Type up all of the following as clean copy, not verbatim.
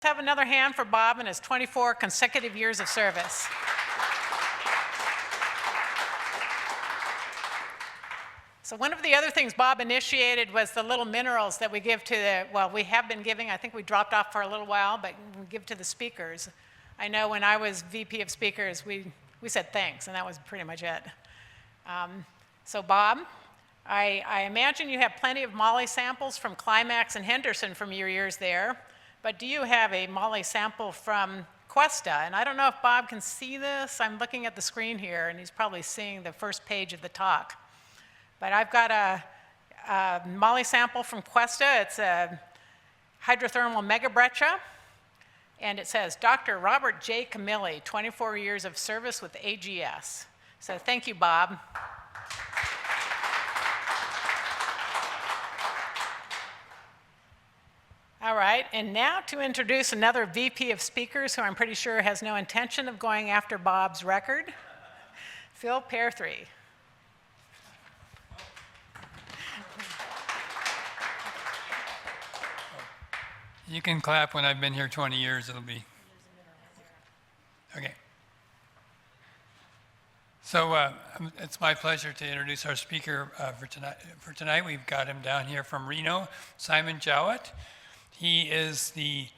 Have another hand for Bob and his 24 consecutive years of service. So one of the other things Bob initiated was the little minerals that we give to the, well, we have been giving, I think we dropped off for a little while, but we give to the speakers. I know when I was VP of speakers, we said thanks, and that was pretty much it. So Bob, I imagine you have plenty of moly samples from Climax and Henderson from your years there, but do you have a moly sample from Cuesta? And I don't know if Bob can see this. I'm looking at the screen here, and he's probably seeing the first page of the talk. But I've got a moly sample from Cuesta. It's a hydrothermal megabreccia, and it says, Dr. Robert J. Camilli, 24 years of service with AGS. So thank you, Bob. All right, and now to introduce another VP of speakers who I'm pretty sure has no intention of going after Bob's record, Phil Perthree. You can clap when I've been here 20 years, it'll be. Okay. So it's my pleasure to introduce our speaker for tonight. We've got him down here from Reno, Simon Jowitt. He is the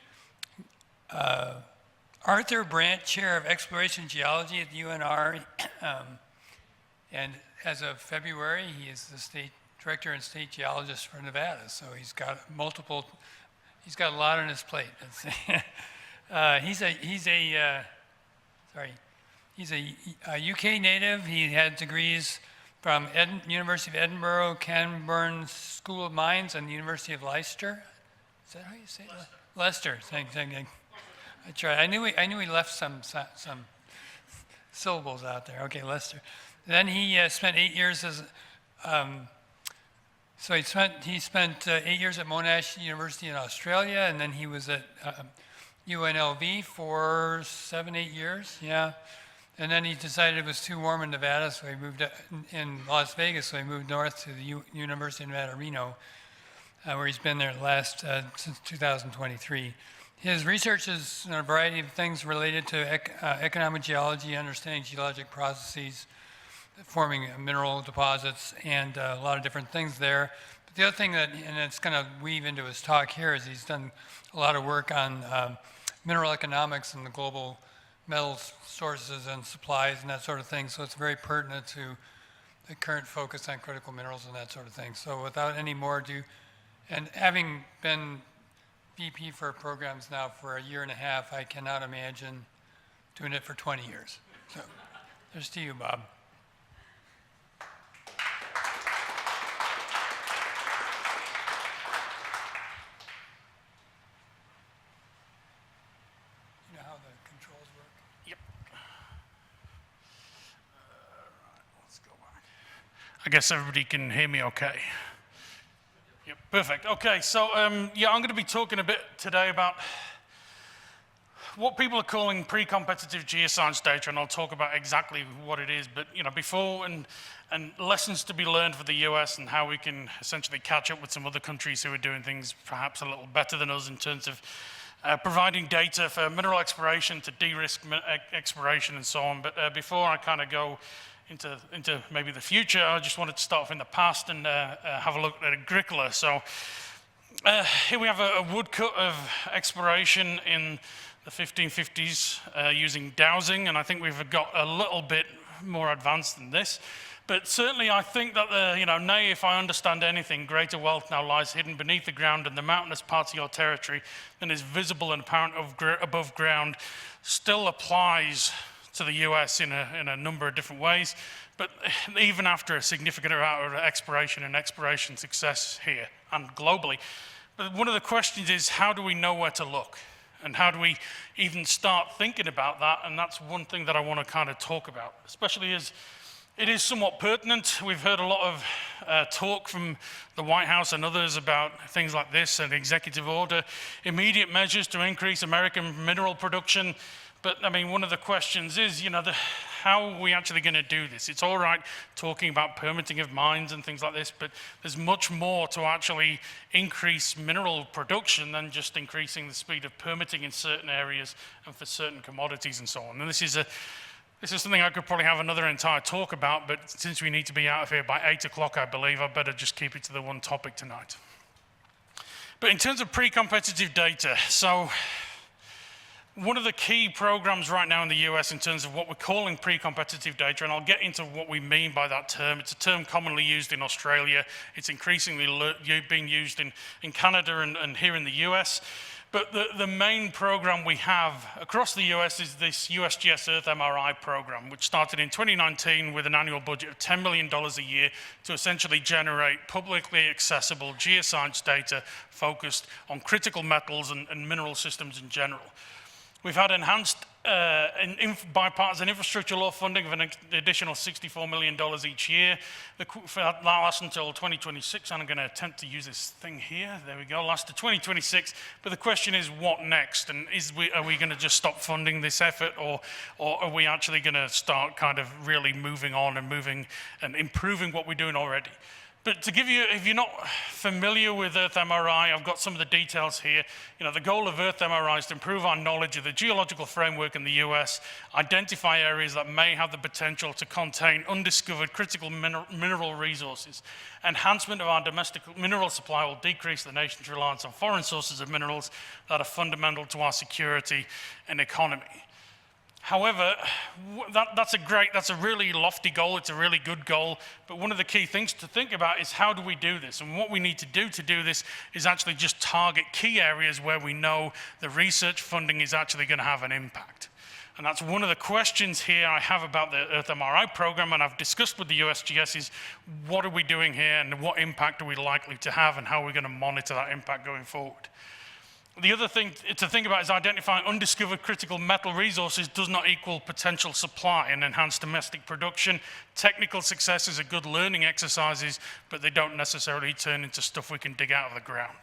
Arthur Brandt Chair of Exploration Geology at the UNR, and as of February, he is the State Director and State Geologist for Nevada. So he's got a lot on his plate. He's a UK native. He had degrees from University of Edinburgh, Canberra School of Mines, and the University of Leicester. Is that how you say it? Leicester. Thank you. I tried. I knew he left some syllables out there. Okay, Leicester. Then he spent 8 years as. So he spent 8 years at Monash University in Australia, and then he was at UNLV for 7-8 years. Yeah. And then he decided it was too warm in Nevada, so he moved in Las Vegas. So he moved north to the University of Nevada, Reno, where he's been there since 2023. His research is on a variety of things related to economic geology, understanding geologic processes, forming mineral deposits, and a lot of different things there. But the other thing and it's going to weave into his talk here, is he's done a lot of work on mineral economics and the global metals sources and supplies and that sort of thing. So it's very pertinent to the current focus on critical minerals and that sort of thing. So without any more ado, and having been VP for programs now for 1.5 years, I cannot imagine doing it for 20 years. So there's to you, Bob. You know how the controls work? Yep. Let's go back. I guess everybody can hear me okay. Yep, perfect. Okay, so yeah, I'm going to be talking a bit today about what people are calling pre-competitive geoscience data, and I'll talk about exactly what it is. But before and lessons to be learned for the US and how we can essentially catch up with some other countries who are doing things perhaps a little better than us in terms of providing data for mineral exploration, to de-risk exploration, and so on. But before I kind of go into maybe the future, I just wanted to start off in the past and have a look at Agricola. So here we have a woodcut of exploration in the 1550s using dowsing, and I think we've got a little bit more advanced than this. But certainly I think that nay, if I understand anything, greater wealth now lies hidden beneath the ground, and the mountainous parts of your territory than is visible and apparent above ground still applies to the US in a number of different ways, but even after a significant amount of exploration success here and globally. But one of the questions is, how do we know where to look? And how do we even start thinking about that? And that's one thing that I want to kind of talk about, especially as it is somewhat pertinent. We've heard a lot of talk from the White House and others about things like this, an executive order, immediate measures to increase American mineral production. But I mean, one of the questions is, how are we actually going to do this? It's all right talking about permitting of mines and things like this, but there's much more to actually increase mineral production than just increasing the speed of permitting in certain areas and for certain commodities and so on. And this is something I could probably have another entire talk about, but since we need to be out of here by 8 o'clock, I believe, I better just keep it to the one topic tonight. But in terms of pre-competitive data, so one of the key programs right now in the US in terms of what we're calling pre-competitive data, and I'll get into what we mean by that term. It's a term commonly used in Australia. It's increasingly being used in Canada and here in the US. But the main program we have across the US is this USGS Earth MRI program, which started in 2019 with an annual budget of $10 million a year to essentially generate publicly accessible geoscience data focused on critical metals and mineral systems in general. We've had enhanced bipartisan infrastructure law funding of an additional $64 million each year. That lasts until 2026, and I'm going to attempt to use this thing here. There we go, lasts to 2026. But the question is, what next? And are we going to just stop funding this effort, or are we actually going to start kind of really moving on and improving what we're doing already? But to give you, if you're not familiar with Earth MRI, I've got some of the details here. The goal of Earth MRI is to improve our knowledge of the geological framework in the US, identify areas that may have the potential to contain undiscovered critical mineral resources. Enhancement of our domestic mineral supply will decrease the nation's reliance on foreign sources of minerals that are fundamental to our security and economy. However, that's a really lofty goal, it's a really good goal, but one of the key things to think about is how do we do this? And what we need to do this is actually just target key areas where we know the research funding is actually going to have an impact. And that's one of the questions here I have about the Earth MRI program, and I've discussed with the USGS is what are we doing here and what impact are we likely to have and how are we going to monitor that impact going forward? The other thing to think about is identifying undiscovered critical metal resources does not equal potential supply and enhanced domestic production. Technical successes are good learning exercises, but they don't necessarily turn into stuff we can dig out of the ground.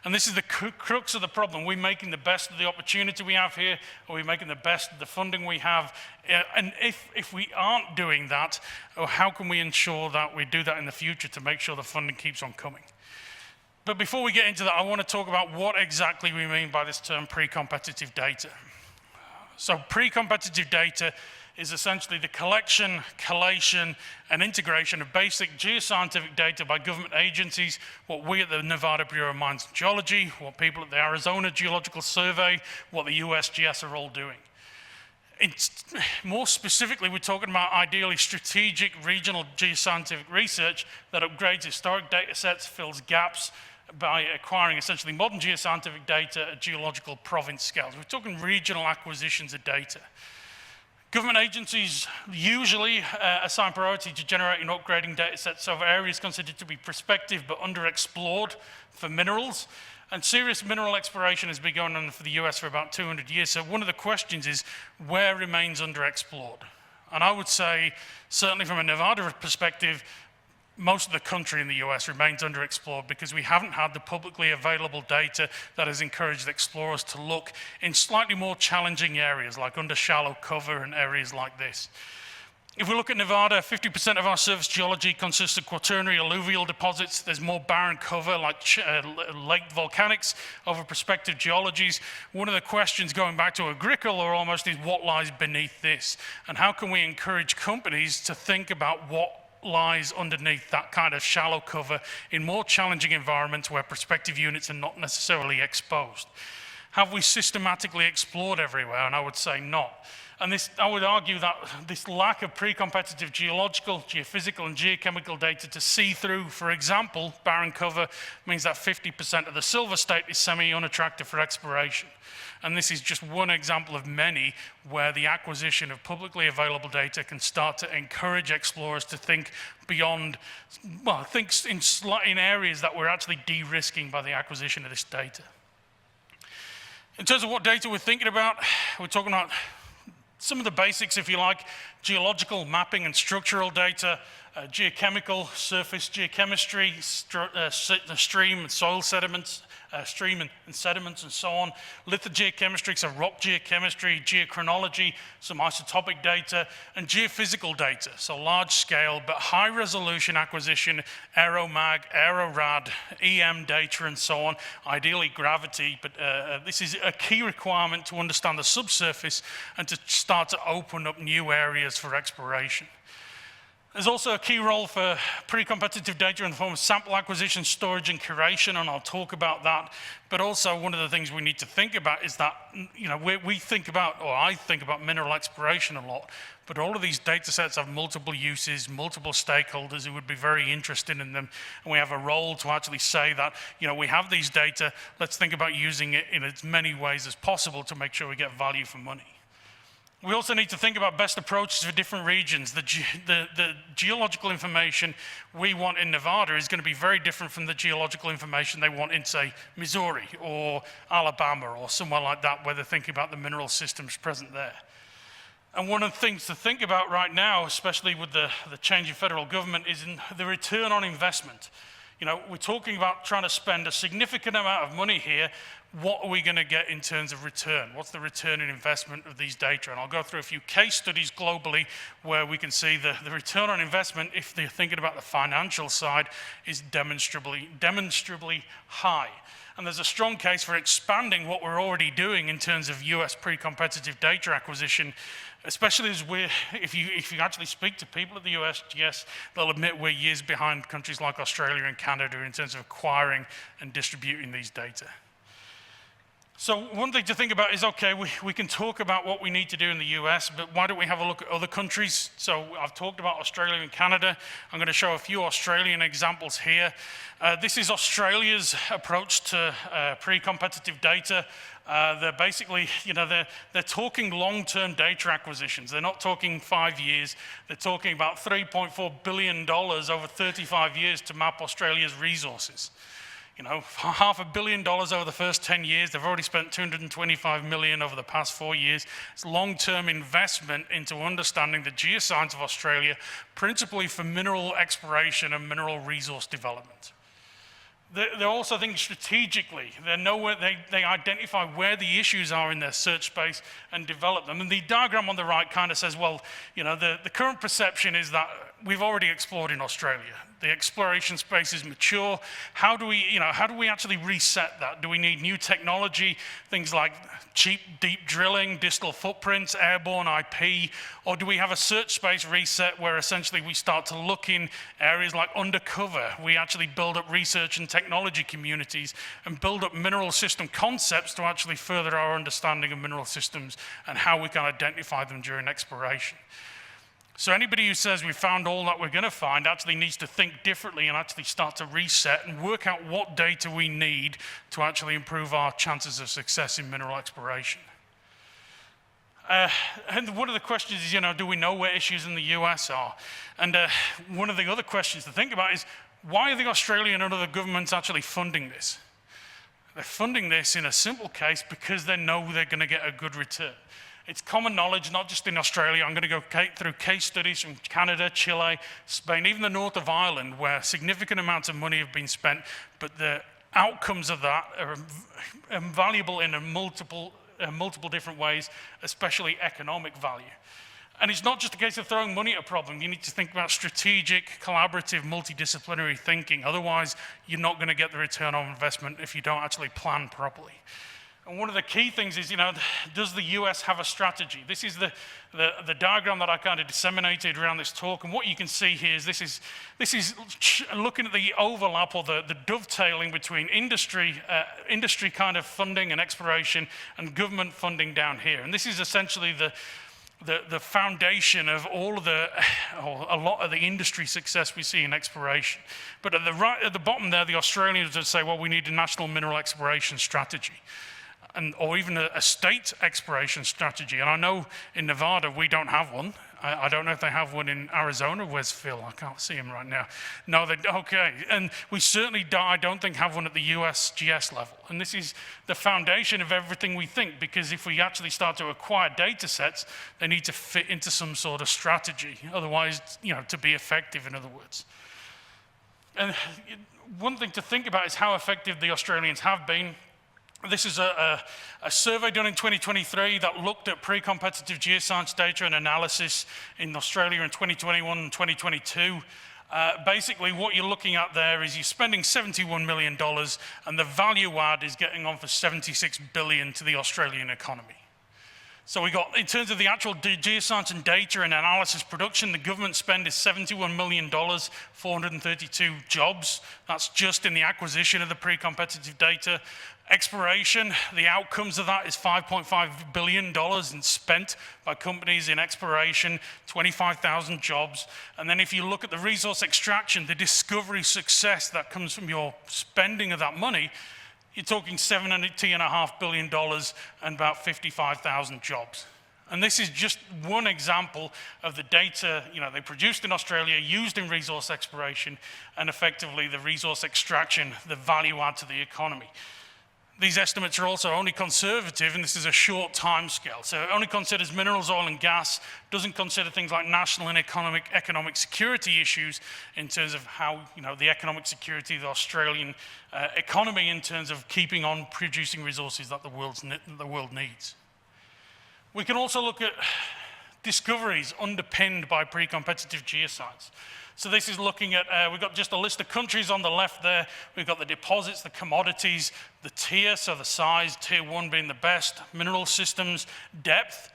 And this is the crux of the problem. We're making the best of the opportunity we have here, or we're making the best of the funding we have. And if we aren't doing that, how can we ensure that we do that in the future to make sure the funding keeps on coming? But before we get into that, I want to talk about what exactly we mean by this term pre-competitive data. So pre-competitive data is essentially the collection, collation, and integration of basic geoscientific data by government agencies, what we at the Nevada Bureau of Mines and Geology, what people at the Arizona Geological Survey, what the USGS are all doing. More specifically, we're talking about ideally strategic regional geoscientific research that upgrades historic data sets, fills gaps, by acquiring essentially modern geoscientific data at geological province scales. We're talking regional acquisitions of data. Government agencies usually assign priority to generating and upgrading data sets of areas considered to be prospective but underexplored for minerals. And serious mineral exploration has been going on for the US for about 200 years. So one of the questions is, where remains underexplored? And I would say, certainly from a Nevada perspective, most of the country in the US remains underexplored because we haven't had the publicly available data that has encouraged explorers to look in slightly more challenging areas like under shallow cover and areas like this. If we look at Nevada, 50% of our surface geology consists of quaternary alluvial deposits. There's more barren cover like lake volcanics over prospective geologies. One of the questions going back to Agricola almost is what lies beneath this? And how can we encourage companies to think about what lies underneath that kind of shallow cover in more challenging environments where prospective units are not necessarily exposed? Have we systematically explored everywhere? And I would say not. And I would argue that this lack of pre-competitive geological, geophysical, and geochemical data to see through, for example, barren cover, means that 50% of the silver state is semi-unattractive for exploration. And this is just one example of many where the acquisition of publicly available data can start to encourage explorers to think beyond, well, think in areas that we're actually de-risking by the acquisition of this data. In terms of what data we're thinking about, we're talking about some of the basics, if you like: geological mapping and structural data, geochemical, surface geochemistry, stream and soil sediments, stream and sediments and so on. Lithogeochemistry, so rock geochemistry, geochronology, some isotopic data, and geophysical data, so large scale but high resolution acquisition, aeromag, aerorad, EM data and so on, ideally gravity, but this is a key requirement to understand the subsurface and to start to open up new areas for exploration. There's also a key role for pre-competitive data in the form of sample acquisition, storage, and curation, and I'll talk about that. But also one of the things we need to think about is that, you know, we think about, or I think about mineral exploration a lot, but all of these data sets have multiple uses, multiple stakeholders who would be very interested in them, and we have a role to actually say that, you know, we have these data, let's think about using it in as many ways as possible to make sure we get value for money. We also need to think about best approaches for different regions. The geological information we want in Nevada is going to be very different from the geological information they want in, say, Missouri or Alabama or somewhere like that, where they're thinking about the mineral systems present there. And one of the things to think about right now, especially with the change in federal government, is in the return on investment. You know, we're talking about trying to spend a significant amount of money here. What are we going to get in terms of return? What's the return in investment of these data? And I'll go through a few case studies globally where we can see the return on investment, if they're thinking about the financial side, is demonstrably high. And there's a strong case for expanding what we're already doing in terms of US pre-competitive data acquisition, especially as if you actually speak to people at the USGS, they'll admit we're years behind countries like Australia and Canada in terms of acquiring and distributing these data. So one thing to think about is, okay, we can talk about what we need to do in the US, but why don't we have a look at other countries? So I've talked about Australia and Canada. I'm going to show a few Australian examples here. This is Australia's approach to pre-competitive data. They're basically, you know, they're talking long-term data acquisitions. They're not talking 5 years. They're talking about $3.4 billion over 35 years to map Australia's resources. You know, $500 million over the first 10 years. They've already spent $225 million over the past 4 years. It's long-term investment into understanding the geoscience of Australia, principally for mineral exploration and mineral resource development. They're also thinking strategically. They identify where the issues are in their search space and develop them. And the diagram on the right kind of says, well, you know, the current perception is that we've already explored in Australia. The exploration space is mature. How do we actually reset that? Do we need new technology, things like cheap, deep drilling, distal footprints, airborne IP, or do we have a search space reset where essentially we start to look in areas like undercover? We actually build up research and technology communities and build up mineral system concepts to actually further our understanding of mineral systems and how we can identify them during exploration. So anybody who says we found all that we're going to find actually needs to think differently and actually start to reset and work out what data we need to actually improve our chances of success in mineral exploration. And one of the questions is, you know, do we know where issues in the US are? And one of the other questions to think about is, why are the Australian and other governments actually funding this? They're funding this in a simple case because they know they're going to get a good return. It's common knowledge, not just in Australia. I'm going to go through case studies from Canada, Chile, Spain, even the north of Ireland, where significant amounts of money have been spent, but the outcomes of that are invaluable in multiple different ways, especially economic value. And it's not just a case of throwing money at a problem. You need to think about strategic, collaborative, multidisciplinary thinking. Otherwise, you're not going to get the return on investment if you don't actually plan properly. And one of the key things is, you know, does the US have a strategy? This is the diagram that I kind of disseminated around this talk. And what you can see here is this is looking at the overlap or the dovetailing between industry kind of funding and exploration and government funding down here. And this is essentially the foundation of all of a lot of the industry success we see in exploration. But at the bottom there, the Australians would say, well, we need a national mineral exploration strategy. Or even a state exploration strategy. And I know in Nevada we don't have one. I don't know if they have one in Arizona. Where's Phil? I can't see him right now. No, okay. And we certainly I don't think have one at the USGS level. And this is the foundation of everything we think, because if we actually start to acquire data sets, they need to fit into some sort of strategy. Otherwise, you know, to be effective, in other words. And one thing to think about is how effective the Australians have been. This is a survey done in 2023 that looked at pre-competitive geoscience data and analysis in Australia in 2021 and 2022. Basically, what you're looking at there is you're spending $71 million, and the value add is getting on for $76 billion to the Australian economy. So we got, in terms of the actual geoscience and data and analysis production, the government spend is $71 million, 432 jobs. That's just in the acquisition of the pre-competitive data. Exploration, the outcomes of that is $5.5 billion spent by companies in exploration, 25,000 jobs. And then if you look at the resource extraction, the discovery success that comes from your spending of that money, you're talking $7.5 billion and about 55,000 jobs. And this is just one example of the data, they produced in Australia, used in resource exploration, and effectively the resource extraction, the value add to the economy. These estimates are also only conservative, and this is a short time scale. So it only considers minerals, oil and gas, doesn't consider things like national and economic security issues in terms of how, the economic security of the Australian economy in terms of keeping on producing resources that the world needs. We can also look at discoveries underpinned by pre-competitive geoscience. So this is looking at, we've got just a list of countries on the left there. We've got the deposits, the commodities, the tier, so the size, tier 1 being the best, mineral systems, depth.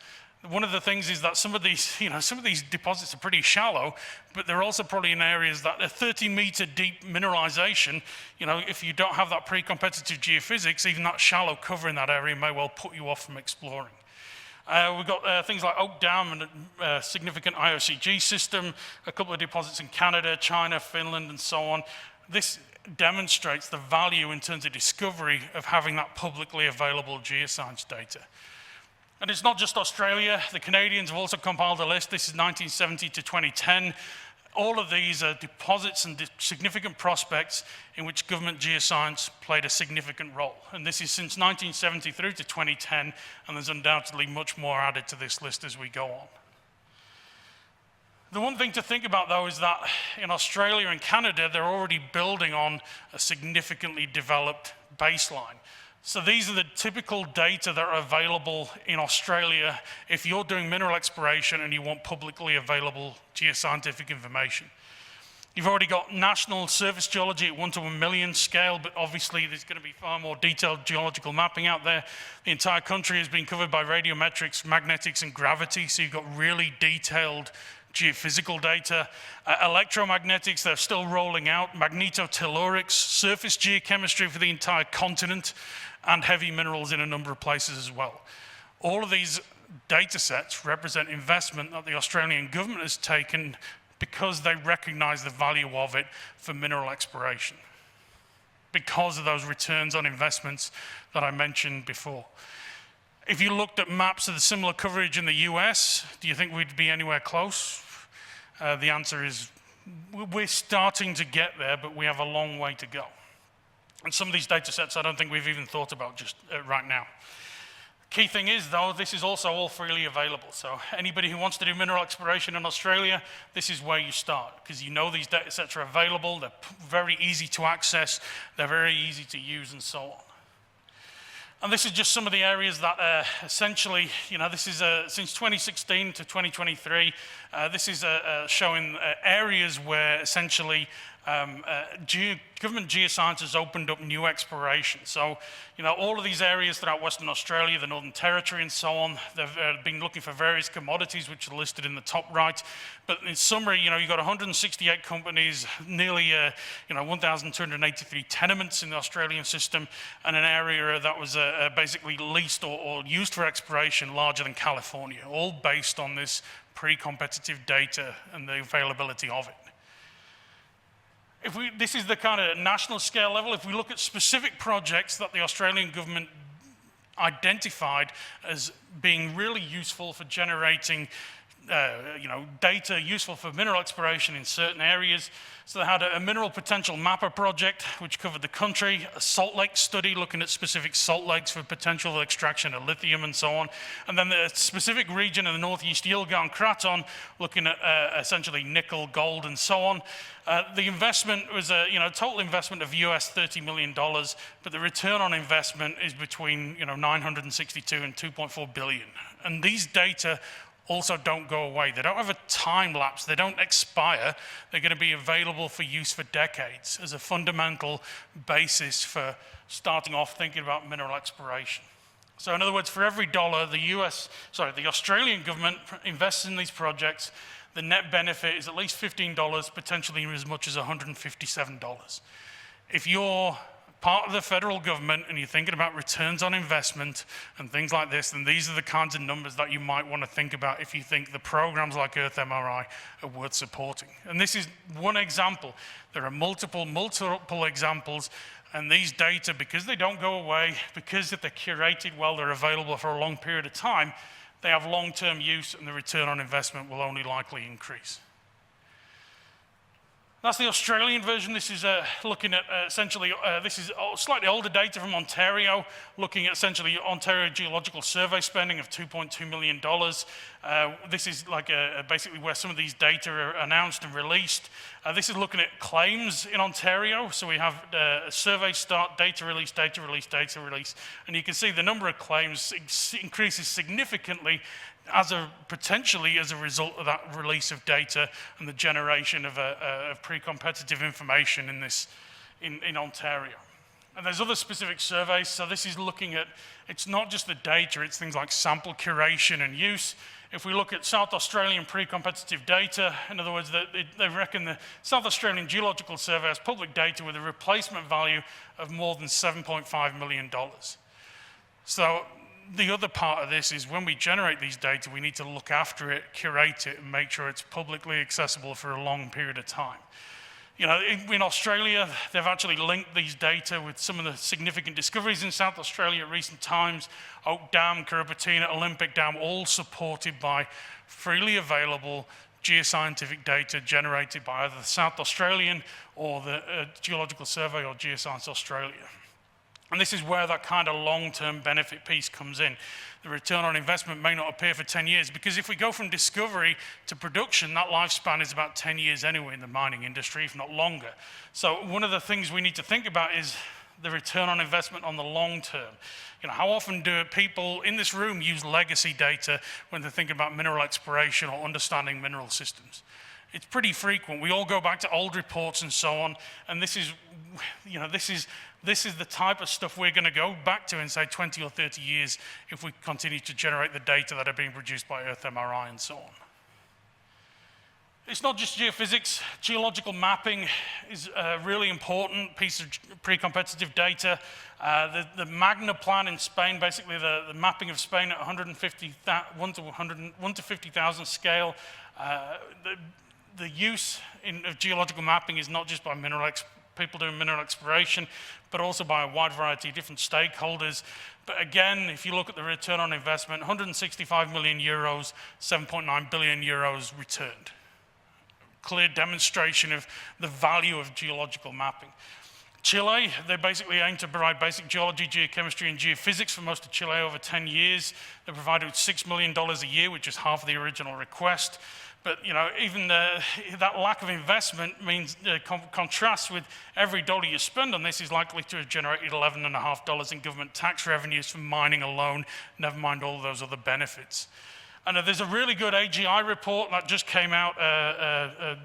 One of the things is that some of these deposits are pretty shallow, but they're also probably in areas that are 30-meter deep mineralization. If you don't have that pre-competitive geophysics, even that shallow cover in that area may well put you off from exploring. We've got things like Oak Dam and a significant IOCG system, a couple of deposits in Canada, China, Finland, and so on. This demonstrates the value in terms of discovery of having that publicly available geoscience data. And it's not just Australia. The Canadians have also compiled a list. This is 1970 to 2010. All of these are deposits and significant prospects in which government geoscience played a significant role. And this is since 1970 through to 2010, and there's undoubtedly much more added to this list as we go on. The one thing to think about, though, is that in Australia and Canada, they're already building on a significantly developed baseline. So these are the typical data that are available in Australia if you're doing mineral exploration and you want publicly available geoscientific information. You've already got national surface geology at 1 to 1 million scale, but obviously there's going to be far more detailed geological mapping out there. The entire country has been covered by radiometrics, magnetics, and gravity, so you've got really detailed geophysical data. Electromagnetics, they're still rolling out. Magnetotellurics, surface geochemistry for the entire continent, and heavy minerals in a number of places as well. All of these data sets represent investment that the Australian government has taken because they recognize the value of it for mineral exploration, because of those returns on investments that I mentioned before. If you looked at maps of the similar coverage in the US, do you think we'd be anywhere close? The answer is we're starting to get there, but we have a long way to go. And some of these data sets I don't think we've even thought about just right now. Key thing is, though, this is also all freely available. So anybody who wants to do mineral exploration in Australia, this is where you start, because these data sets are available, they're very easy to access, they're very easy to use, and so on. And this is just some of the areas that essentially, this is since 2016 to 2023, this is showing areas where essentially government geoscience has opened up new exploration. So, all of these areas throughout Western Australia, the Northern Territory and so on, they've been looking for various commodities which are listed in the top right. But in summary, you've got 168 companies, nearly 1,283 tenements in the Australian system, and an area that was basically leased or used for exploration larger than California, all based on this pre-competitive data and the availability of it. This is the kind of national scale level. If we look at specific projects that the Australian government identified as being really useful for generating data useful for mineral exploration in certain areas. So they had a mineral potential mapper project, which covered the country, a salt lake study looking at specific salt lakes for potential extraction of lithium and so on, and then the specific region in the northeast Yilgarn Craton looking at essentially nickel, gold, and so on. The investment was a total investment of US $30 million, but the return on investment is between 962 and 2.4 billion. And these data also don't go away. They don't have a time lapse. They don't expire. They're going to be available for use for decades as a fundamental basis for starting off thinking about mineral exploration. So in other words, for every dollar the Australian government invests in these projects, the net benefit is at least $15, potentially as much as $157. If you're part of the federal government and you're thinking about returns on investment and things like this, then these are the kinds of numbers that you might want to think about if you think the programs like Earth MRI are worth supporting. And this is one example. There are multiple examples, and these data, because they don't go away, because if they're curated well, they're available for a long period of time, they have long-term use, and the return on investment will only likely increase. That's the Australian version. This is looking at essentially, this is slightly older data from Ontario, looking at essentially Ontario Geological Survey spending of $2.2 million. This is like basically where some of these data are announced and released. This is looking at claims in Ontario. So we have a survey start, data release, data release, data release. And you can see the number of claims increases significantly potentially as a result of that release of data and the generation of pre-competitive information in Ontario. And there's other specific surveys. So this is looking at, it's not just the data, it's things like sample curation and use. If we look at South Australian pre-competitive data, in other words, they reckon the South Australian Geological Survey has public data with a replacement value of more than $7.5 million. So the other part of this is when we generate these data, we need to look after it, curate it, and make sure it's publicly accessible for a long period of time. In Australia, they've actually linked these data with some of the significant discoveries in South Australia at recent times. Oak Dam, Curapatina, Olympic Dam, all supported by freely available geoscientific data generated by either the South Australian or the Geological Survey or Geoscience Australia. And this is where that kind of long-term benefit piece comes in. The return on investment may not appear for 10 years, because if we go from discovery to production, that lifespan is about 10 years anyway in the mining industry, if not longer. So one of the things we need to think about is the return on investment on the long term. How often do people in this room use legacy data when they're thinking about mineral exploration or understanding mineral systems? It's pretty frequent. We all go back to old reports and so on, and this is the type of stuff we're going to go back to in, say, 20 or 30 years if we continue to generate the data that are being produced by Earth MRI and so on. It's not just geophysics. Geological mapping is a really important piece of pre-competitive data. The Magna plan in Spain, basically the mapping of Spain at 1 to 50,000 scale. The use of geological mapping is not just by people doing mineral exploration, but also by a wide variety of different stakeholders. But again, if you look at the return on investment, 165 million euros, 7.9 billion euros returned. Clear demonstration of the value of geological mapping. Chile, they basically aim to provide basic geology, geochemistry, and geophysics for most of Chile over 10 years. They provided $6 million a year, which is half the original request. But even that lack of investment means contrasts with every dollar you spend on this is likely to have generated $11.50 in government tax revenues from mining alone, never mind all those other benefits. And there's a really good AGI report that just came out.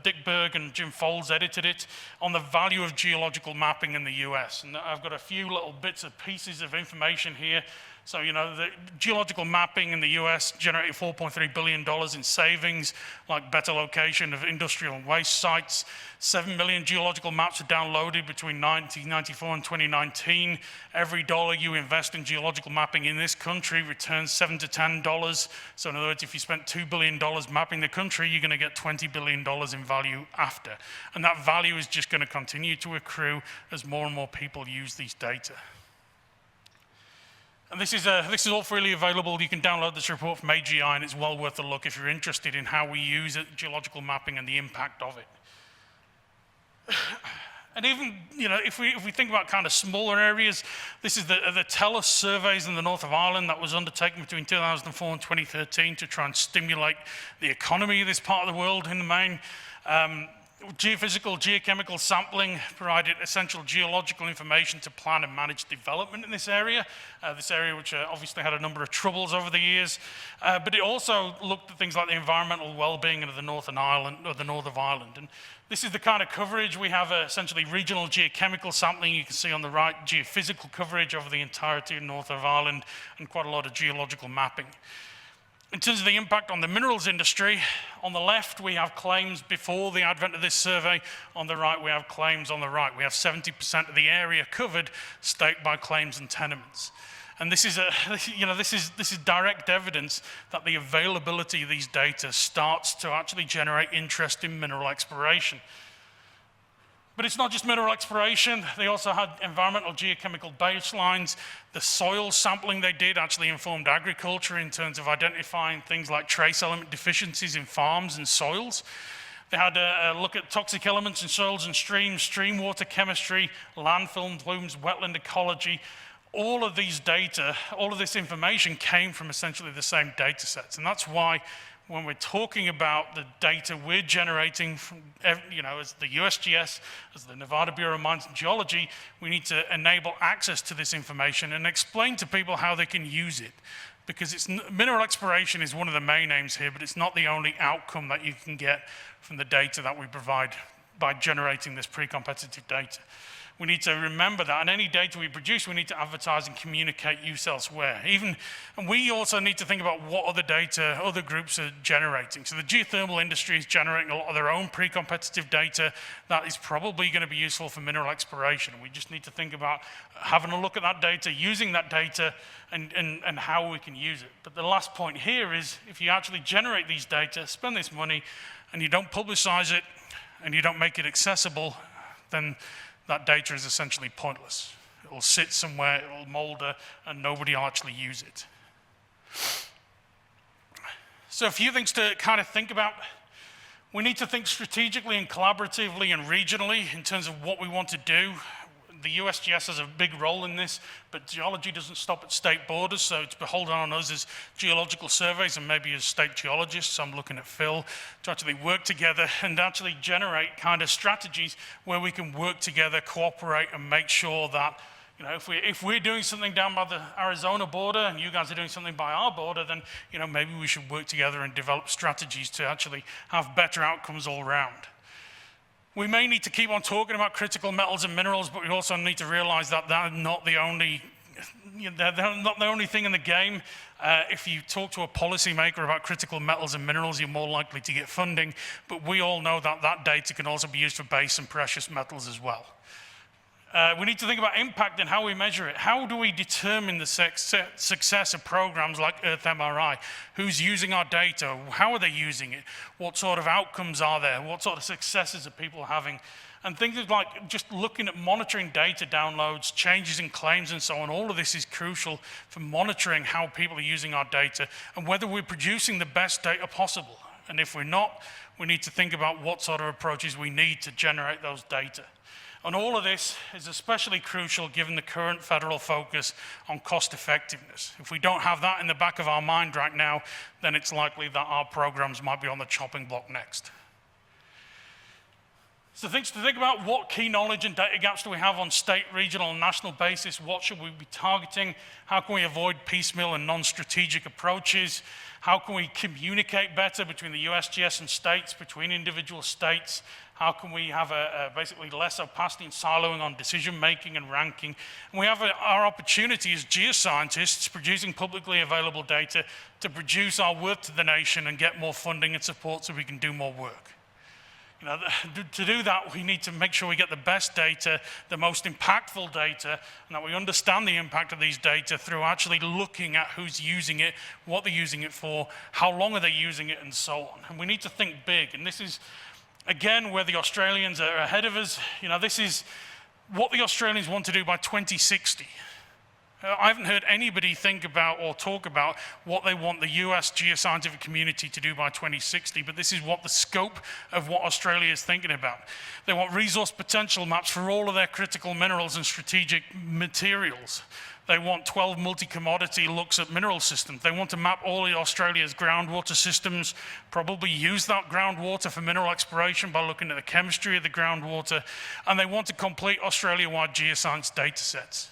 Dick Berg and Jim Folds edited it on the value of geological mapping in the US. And I've got a few little bits and pieces of information here. So, the geological mapping in the US generated $4.3 billion in savings, like better location of industrial and waste sites. 7 million geological maps were downloaded between 1994 and 2019. Every dollar you invest in geological mapping in this country returns $7 to $10. So in other words, if you spent $2 billion mapping the country, you're going to get $20 billion in value after. And that value is just going to continue to accrue as more and more people use these data. And this is all freely available. You can download this report from AGI, and it's well worth a look if you're interested in how we use geological mapping and the impact of it. And even, if we think about kind of smaller areas, this is the TELUS surveys in the north of Ireland that was undertaken between 2004 and 2013 to try and stimulate the economy of this part of the world in the main. Geophysical, geochemical sampling provided essential geological information to plan and manage development in this area which obviously had a number of troubles over the years. But it also looked at things like the environmental well-being of the north of Ireland. And this is the kind of coverage. We have essentially regional geochemical sampling. You can see on the right geophysical coverage over the entirety of north of Ireland and quite a lot of geological mapping. In terms of the impact on the minerals industry, on the left we have claims before the advent of this survey. On the right we have claims on the right. We have 70% of the area covered staked by claims and tenements. And this is this is direct evidence that the availability of these data starts to actually generate interest in mineral exploration. But it's not just mineral exploration. They also had environmental geochemical baselines. The soil sampling they did actually informed agriculture in terms of identifying things like trace element deficiencies in farms and soils. They had a look at toxic elements in soils and streams, stream water chemistry, landfill plumes, wetland ecology. All of these data, all of this information came from essentially the same data sets. And that's why when we're talking about the data we're generating from, as the USGS, as the Nevada Bureau of Mines and Geology, we need to enable access to this information and explain to people how they can use it. Because mineral exploration is one of the main aims here, but it's not the only outcome that you can get from the data that we provide by generating this pre-competitive data. We need to remember that, and any data we produce, we need to advertise and communicate use elsewhere. And we also need to think about what other data other groups are generating. So the geothermal industry is generating a lot of their own pre-competitive data that is probably going to be useful for mineral exploration. We just need to think about having a look at that data, using that data, and how we can use it. But the last point here is, if you actually generate these data, spend this money, and you don't publicize it, and you don't make it accessible, then that data is essentially pointless. It will sit somewhere, it will molder, and nobody will actually use it. So a few things to kind of think about. We need to think strategically and collaboratively and regionally in terms of what we want to do. The USGS has a big role in this, but geology doesn't stop at state borders, so it's beholden on us as geological surveys and maybe as state geologists. So I'm looking at Phil to actually work together and actually generate kind of strategies where we can work together, cooperate, and make sure that, if we're doing something down by the Arizona border and you guys are doing something by our border, then, maybe we should work together and develop strategies to actually have better outcomes all around. We may need to keep on talking about critical metals and minerals, but we also need to realize that they're not the only thing in the game. If you talk to a policymaker about critical metals and minerals, you're more likely to get funding, but we all know that that data can also be used for base and precious metals as well. We need to think about impact and how we measure it. How do we determine the success of programs like Earth MRI? Who's using our data? How are they using it? What sort of outcomes are there? What sort of successes are people having? And things like just looking at monitoring data downloads, changes in claims and so on. All of this is crucial for monitoring how people are using our data and whether we're producing the best data possible. And if we're not, we need to think about what sort of approaches we need to generate those data. And all of this is especially crucial given the current federal focus on cost effectiveness. If we don't have that in the back of our mind right now, then it's likely that our programs might be on the chopping block next. So things to think about: what key knowledge and data gaps do we have on state, regional, and national basis? What should we be targeting? How can we avoid piecemeal and non-strategic approaches? How can we communicate better between the USGS and states, between individual states? How can we have basically less opacity and siloing on decision-making and ranking? And we have our opportunity as geoscientists producing publicly available data to produce our worth to the nation and get more funding and support so we can do more work. To do that, we need to make sure we get the best data, the most impactful data, and that we understand the impact of these data through actually looking at who's using it, what they're using it for, how long are they using it, and so on. And we need to think big, and this is, again, where the Australians are ahead of us. This is what the Australians want to do by 2060. I haven't heard anybody think about or talk about what they want the US geoscientific community to do by 2060, but this is what the scope of what Australia is thinking about. They want resource potential maps for all of their critical minerals and strategic materials. They want 12 multi-commodity looks at mineral systems. They want to map all of Australia's groundwater systems, probably use that groundwater for mineral exploration by looking at the chemistry of the groundwater, and they want to complete Australia-wide geoscience data sets.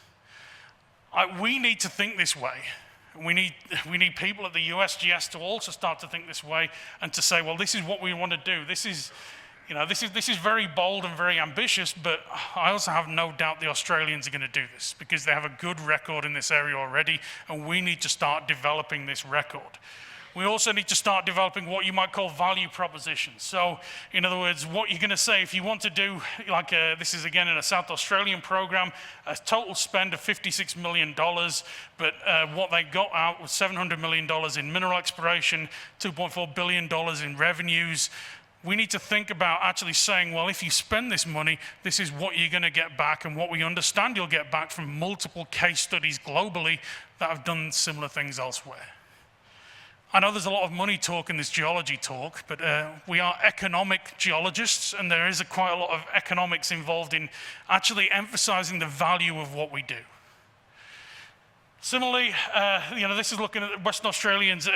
We need to think this way. We need people at the USGS to also start to think this way and to say, well, this is what we want to do. This is very bold and very ambitious, but I also have no doubt the Australians are going to do this because they have a good record in this area already, and we need to start developing this record. We also need to start developing what you might call value propositions. So, in other words, what you're going to say if you want to do, like this is again in a South Australian program, a total spend of $56 million, but what they got out was $700 million in mineral exploration, $2.4 billion in revenues. We need to think about actually saying, well, if you spend this money, this is what you're going to get back, and what we understand you'll get back from multiple case studies globally that have done similar things elsewhere. I know there's a lot of money talk in this geology talk, but we are economic geologists, and there is quite a lot of economics involved in actually emphasizing the value of what we do. Similarly, this is looking at West Australia's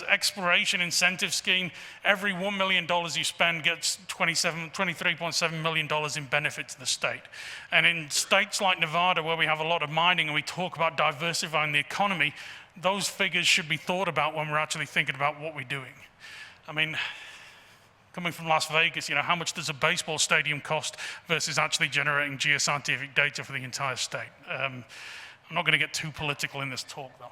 exploration incentive scheme. Every $1 million you spend gets $23.7 million in benefit to the state. And in states like Nevada, where we have a lot of mining and we talk about diversifying the economy, those figures should be thought about when we're actually thinking about what we're doing. I mean, coming from Las Vegas, how much does a baseball stadium cost versus actually generating geoscientific data for the entire state? I'm not going to get too political in this talk, though.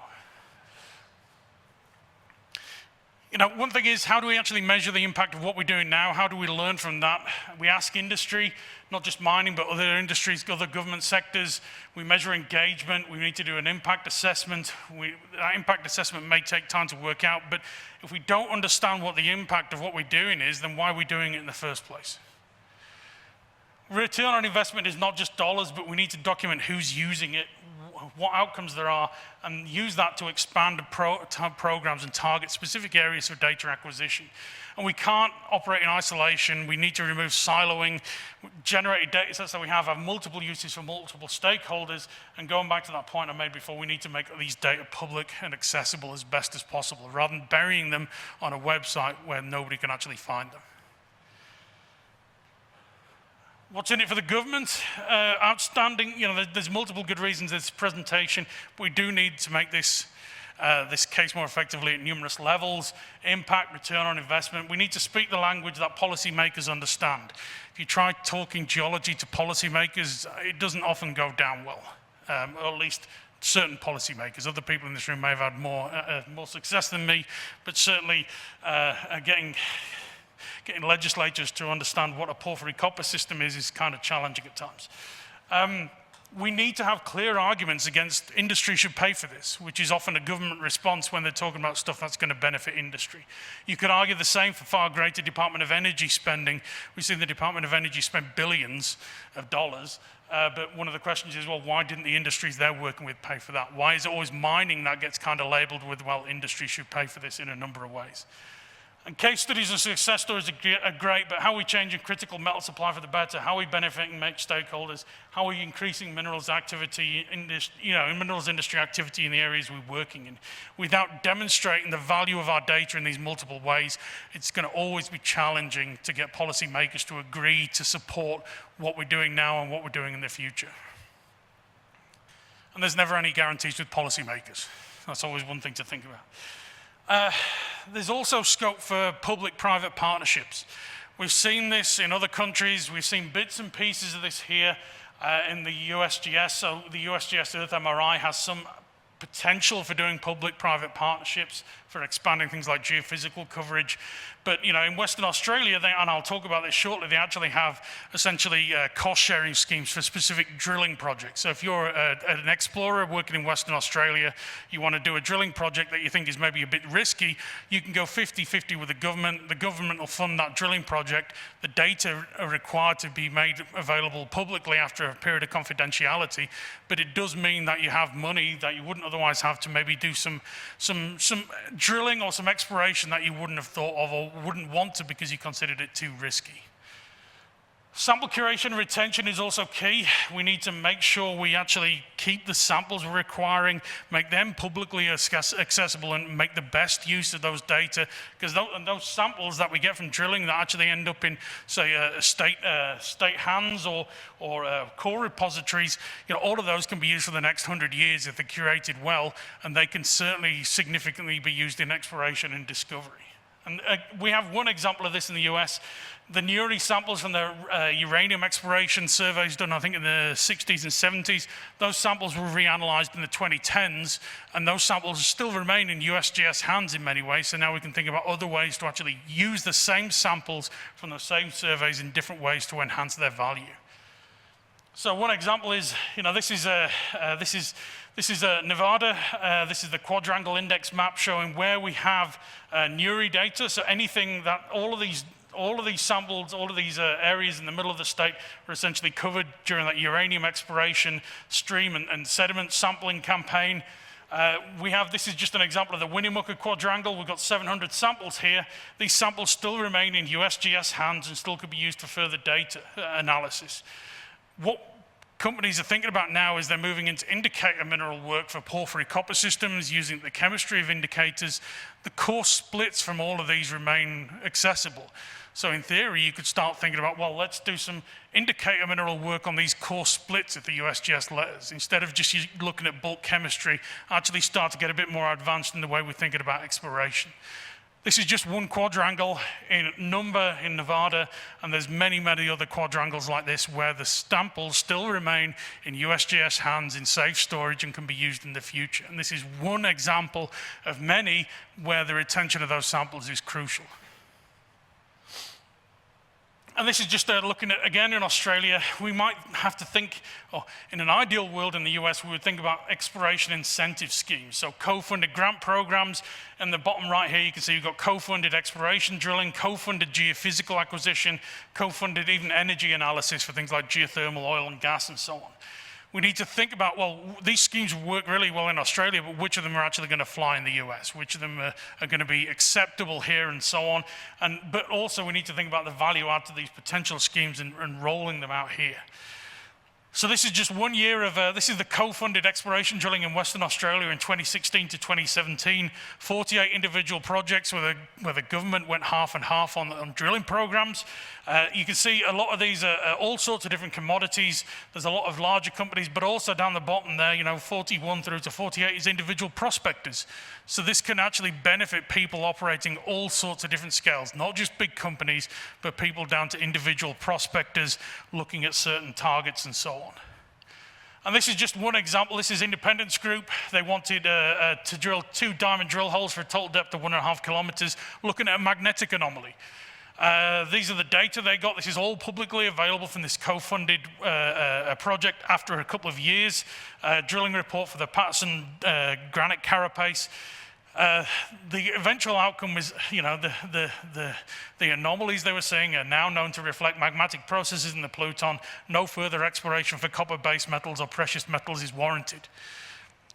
One thing is, how do we actually measure the impact of what we're doing now? How do we learn from that? We ask industry, not just mining, but other industries, other government sectors. We measure engagement. We need to do an impact assessment. That impact assessment may take time to work out, but if we don't understand what the impact of what we're doing is, then why are we doing it in the first place? Return on investment is not just dollars, but we need to document who's using it, what outcomes there are, and use that to expand programs and target specific areas for data acquisition. And we can't operate in isolation. We need to remove siloing. Generated data sets that we have multiple uses for multiple stakeholders. And going back to that point I made before, we need to make these data public and accessible as best as possible, rather than burying them on a website where nobody can actually find them. What's in it for the government? Outstanding, there's multiple good reasons this presentation, but we do need to make this case more effectively at numerous levels. Impact, return on investment. We need to speak the language that policymakers understand. If you try talking geology to policymakers, it doesn't often go down well, or at least certain policymakers. Other people in this room may have had more success than me, but certainly getting legislators to understand what a porphyry copper system is kind of challenging at times. We need to have clear arguments against industry should pay for this, which is often a government response when they're talking about stuff that's going to benefit industry. You could argue the same for far greater Department of Energy spending. We've seen the Department of Energy spend billions of dollars, but one of the questions is, well, why didn't the industries they're working with pay for that? Why is it always mining that gets kind of labeled with, well, industry should pay for this in a number of ways? And case studies and success stories are great, but how are we changing critical metal supply for the better? How are we benefiting stakeholders? How are we increasing minerals activity, minerals industry activity in the areas we're working in? Without demonstrating the value of our data in these multiple ways, it's going to always be challenging to get policymakers to agree to support what we're doing now and what we're doing in the future. And there's never any guarantees with policymakers. That's always one thing to think about. There's also scope for public-private partnerships. We've seen this in other countries. We've seen bits and pieces of this here in the USGS. So the USGS Earth MRI has some potential for doing public-private partnerships, for expanding things like geophysical coverage. But in Western Australia, and I'll talk about this shortly, they actually have essentially cost-sharing schemes for specific drilling projects. So if you're an explorer working in Western Australia, you want to do a drilling project that you think is maybe a bit risky, you can go 50-50 with the government. The government will fund that drilling project. The data are required to be made available publicly after a period of confidentiality, but it does mean that you have money that you wouldn't otherwise have to maybe do some drilling or some exploration that you wouldn't have thought of or wouldn't want to because you considered it too risky. Sample curation and retention is also key. We need to make sure we actually keep the samples we're requiring, make them publicly accessible, and make the best use of those data, because those samples that we get from drilling that actually end up in, say, state hands or core repositories, all of those can be used for the next 100 years if they're curated well, and they can certainly significantly be used in exploration and discovery. And we have one example of this in the US. The NURI samples from the uranium exploration surveys done, I think, in the 60s and 70s, those samples were reanalyzed in the 2010s, and those samples still remain in USGS hands in many ways, so now we can think about other ways to actually use the same samples from the same surveys in different ways to enhance their value. So one example is, this is Nevada. This is the quadrangle index map showing where we have NURI data. So anything that all of these samples, all of these areas in the middle of the state are essentially covered during that uranium exploration stream and sediment sampling campaign. This is just an example of the Winnemucca quadrangle. We've got 700 samples here. These samples still remain in USGS hands and still could be used for further data analysis. What companies are thinking about now is they're moving into indicator mineral work for porphyry copper systems using the chemistry of indicators. The core splits from all of these remain accessible. So in theory, you could start thinking about, well, let's do some indicator mineral work on these core splits at the USGS layers. Instead of just looking at bulk chemistry, actually start to get a bit more advanced in the way we're thinking about exploration. This is just one quadrangle in number in Nevada, and there's many, many other quadrangles like this where the samples still remain in USGS hands in safe storage and can be used in the future. And this is one example of many where the retention of those samples is crucial. And this is just looking at, again, in Australia, we might have to think, in an ideal world in the US, we would think about exploration incentive schemes. So co-funded grant programs. In the bottom right here, you can see you've got co-funded exploration drilling, co-funded geophysical acquisition, co-funded even energy analysis for things like geothermal, oil and gas, and so on. We need to think about, well, these schemes work really well in Australia, but which of them are actually going to fly in the US? Which of them are going to be acceptable here and so on? But also we need to think about the value add to these potential schemes and rolling them out here. So this is just 1 year of, this is the co-funded exploration drilling in Western Australia in 2016 to 2017, 48 individual projects where the government went half and half on drilling programs. You can see a lot of these are all sorts of different commodities. There's a lot of larger companies, but also down the bottom there, 41 through to 48 is individual prospectors. So this can actually benefit people operating all sorts of different scales, not just big companies, but people down to individual prospectors looking at certain targets and so on. And this is just one example. This is Independence Group. They wanted to drill 2 diamond drill holes for a total depth of 1.5 kilometers, looking at a magnetic anomaly. These are the data they got. This is all publicly available from this co-funded project after a couple of years. Drilling report for the Patterson granite carapace. The eventual outcome was, the anomalies they were seeing are now known to reflect magmatic processes in the Pluton. No further exploration for copper-based metals or precious metals is warranted.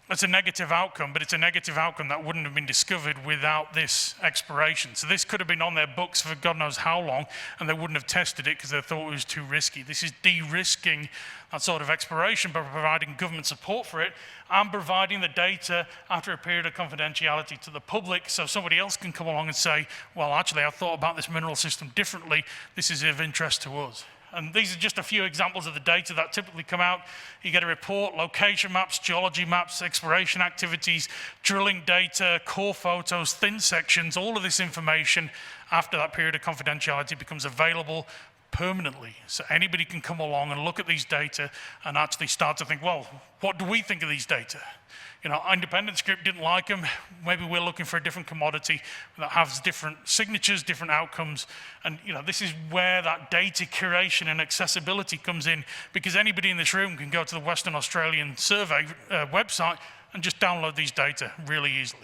It's a negative outcome, but it's a negative outcome that wouldn't have been discovered without this exploration. So this could have been on their books for God knows how long, and they wouldn't have tested it because they thought it was too risky. This is de-risking that sort of exploration by providing government support for it and providing the data after a period of confidentiality to the public so somebody else can come along and say, well, actually, I thought about this mineral system differently. This is of interest to us. And these are just a few examples of the data that typically come out. You get a report, location maps, geology maps, exploration activities, drilling data, core photos, thin sections, all of this information after that period of confidentiality becomes available permanently. So anybody can come along and look at these data and actually start to think, well, what do we think of these data? You know, independent script didn't like them. Maybe we're looking for a different commodity that has different signatures, different outcomes. And you know, this is where that data curation and accessibility comes in, because anybody in this room can go to the Western Australian Survey website and just download these data really easily.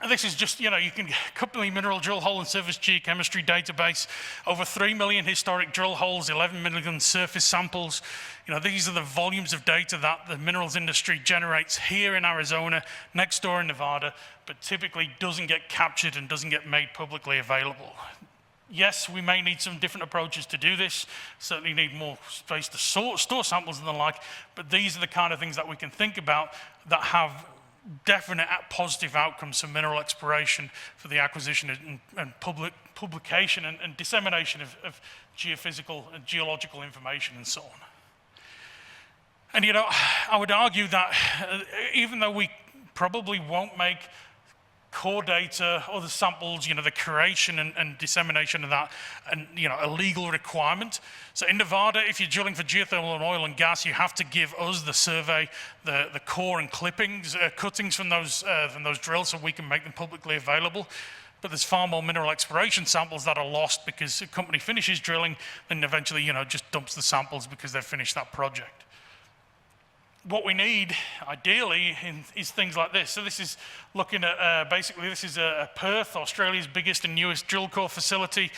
And this is just, you know, you can company mineral drill hole and surface geochemistry database, over 3 million historic drill holes, 11 million surface samples. You know, these are the volumes of data that the minerals industry generates here in Arizona, next door in Nevada, but typically doesn't get captured and doesn't get made publicly available. Yes, we may need some different approaches to do this, certainly need more space to store samples and the like, but these are the kind of things that we can think about that have definite positive outcomes for mineral exploration, for the acquisition and publication and dissemination of geophysical and geological information and so on. And you know, I would argue that even though we probably won't make core data, other samples, you know, the curation and dissemination of that, and you know, a legal requirement. So in Nevada, if you're drilling for geothermal and oil and gas, you have to give us the survey, the core and clippings, cuttings from those drills, so we can make them publicly available. But there's far more mineral exploration samples that are lost because a company finishes drilling, then eventually, you know, just dumps the samples because they've finished that project. What we need, ideally, is things like this. So this is looking at, basically, this is Perth, Australia's biggest and newest drill core facility.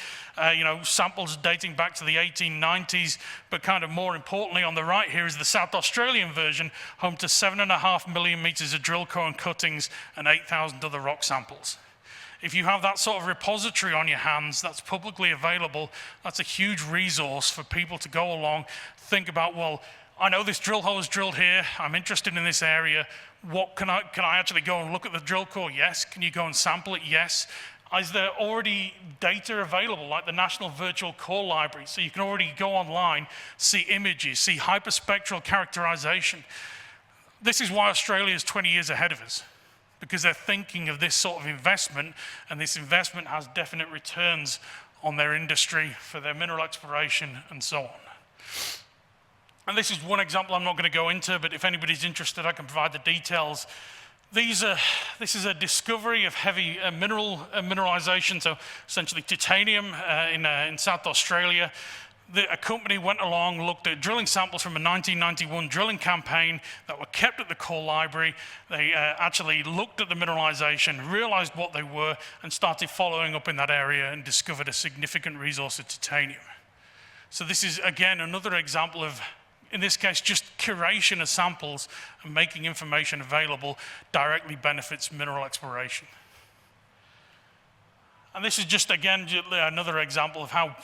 You know, samples dating back to the 1890s, but kind of more importantly, on the right here is the South Australian version, home to 7.5 million meters of drill core and cuttings and 8,000 other rock samples. If you have that sort of repository on your hands that's publicly available, that's a huge resource for people to go along, think about, well, I know this drill hole is drilled here. I'm interested in this area. What can I actually go and look at the drill core? Yes. Can you go and sample it? Yes. Is there already data available, like the National Virtual Core Library? So you can already go online, see images, see hyperspectral characterization. This is why Australia is 20 years ahead of us, because they're thinking of this sort of investment, and this investment has definite returns on their industry for their mineral exploration and so on. And this is one example I'm not going to go into, but if anybody's interested, I can provide the details. This is a discovery of heavy mineralization, so essentially titanium in South Australia. A company went along, looked at drilling samples from a 1991 drilling campaign that were kept at the core library. They actually looked at the mineralization, realized what they were, and started following up in that area and discovered a significant resource of titanium. So this is, again, another example of, in this case, just curation of samples and making information available directly benefits mineral exploration. And this is just, again, another example of how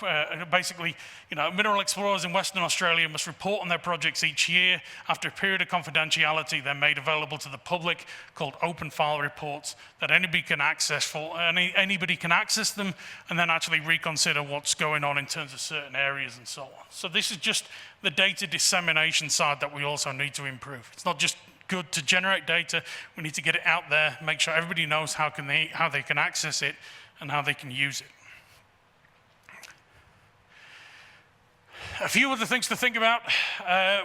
basically, you know, mineral explorers in Western Australia must report on their projects each year. After a period of confidentiality, they're made available to the public, called open file reports, that anybody can access anybody can access them and then actually reconsider what's going on in terms of certain areas and so on. So this is just the data dissemination side that we also need to improve. It's not just good to generate data, we need to get it out there, make sure everybody knows how they can access it and how they can use it. A few other things to think about.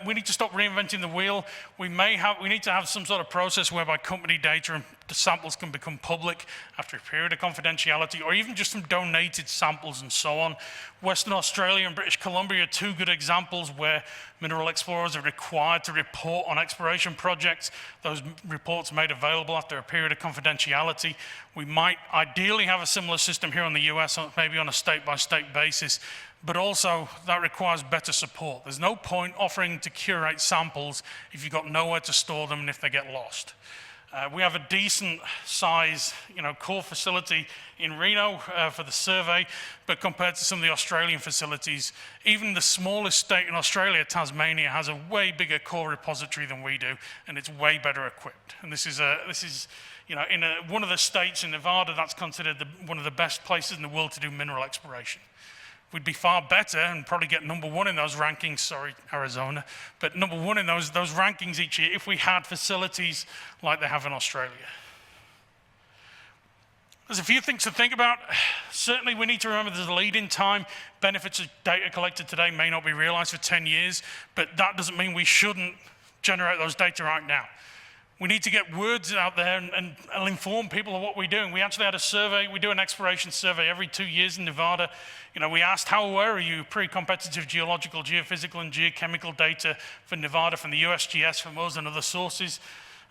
We need to stop reinventing the wheel. We need to have some sort of process whereby company data and the samples can become public after a period of confidentiality, or even just from donated samples and so on. Western Australia and British Columbia are two good examples where mineral explorers are required to report on exploration projects. Those reports made available after a period of confidentiality. We might ideally have a similar system here in the US, maybe on a state-by-state basis, but also that requires better support. There's no point offering to curate samples if you've got nowhere to store them and if they get lost. We have a decent size, core facility in Reno for the survey, but compared to some of the Australian facilities, even the smallest state in Australia, Tasmania, has a way bigger core repository than we do, and it's way better equipped. And this is in one of the states in Nevada that's considered one of the best places in the world to do mineral exploration. We'd be far better and probably get number one in those rankings, sorry, Arizona, but number one in those rankings each year if we had facilities like they have in Australia. There's a few things to think about. Certainly we need to remember there's a lead-in time. Benefits of data collected today may not be realized for 10 years, but that doesn't mean we shouldn't generate those data right now. We need to get words out there and inform people of what we're doing. We actually had a survey, we do an exploration survey every 2 years in Nevada. You know, we asked, how aware are you of pre-competitive geological, geophysical, and geochemical data for Nevada from the USGS, from us and other sources?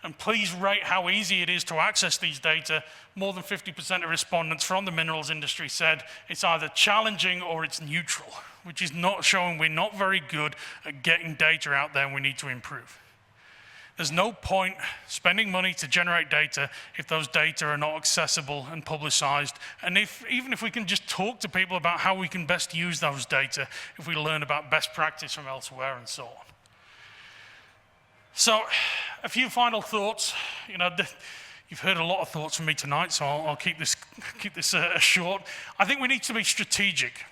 And please rate how easy it is to access these data. More than 50% of respondents from the minerals industry said it's either challenging or it's neutral, which is not showing we're not very good at getting data out there and we need to improve. There's no point spending money to generate data if those data are not accessible and publicized. And even if we can just talk to people about how we can best use those data, if we learn about best practice from elsewhere and so on. So, a few final thoughts. You know, you've heard a lot of thoughts from me tonight, so I'll keep this short. I think we need to be strategic.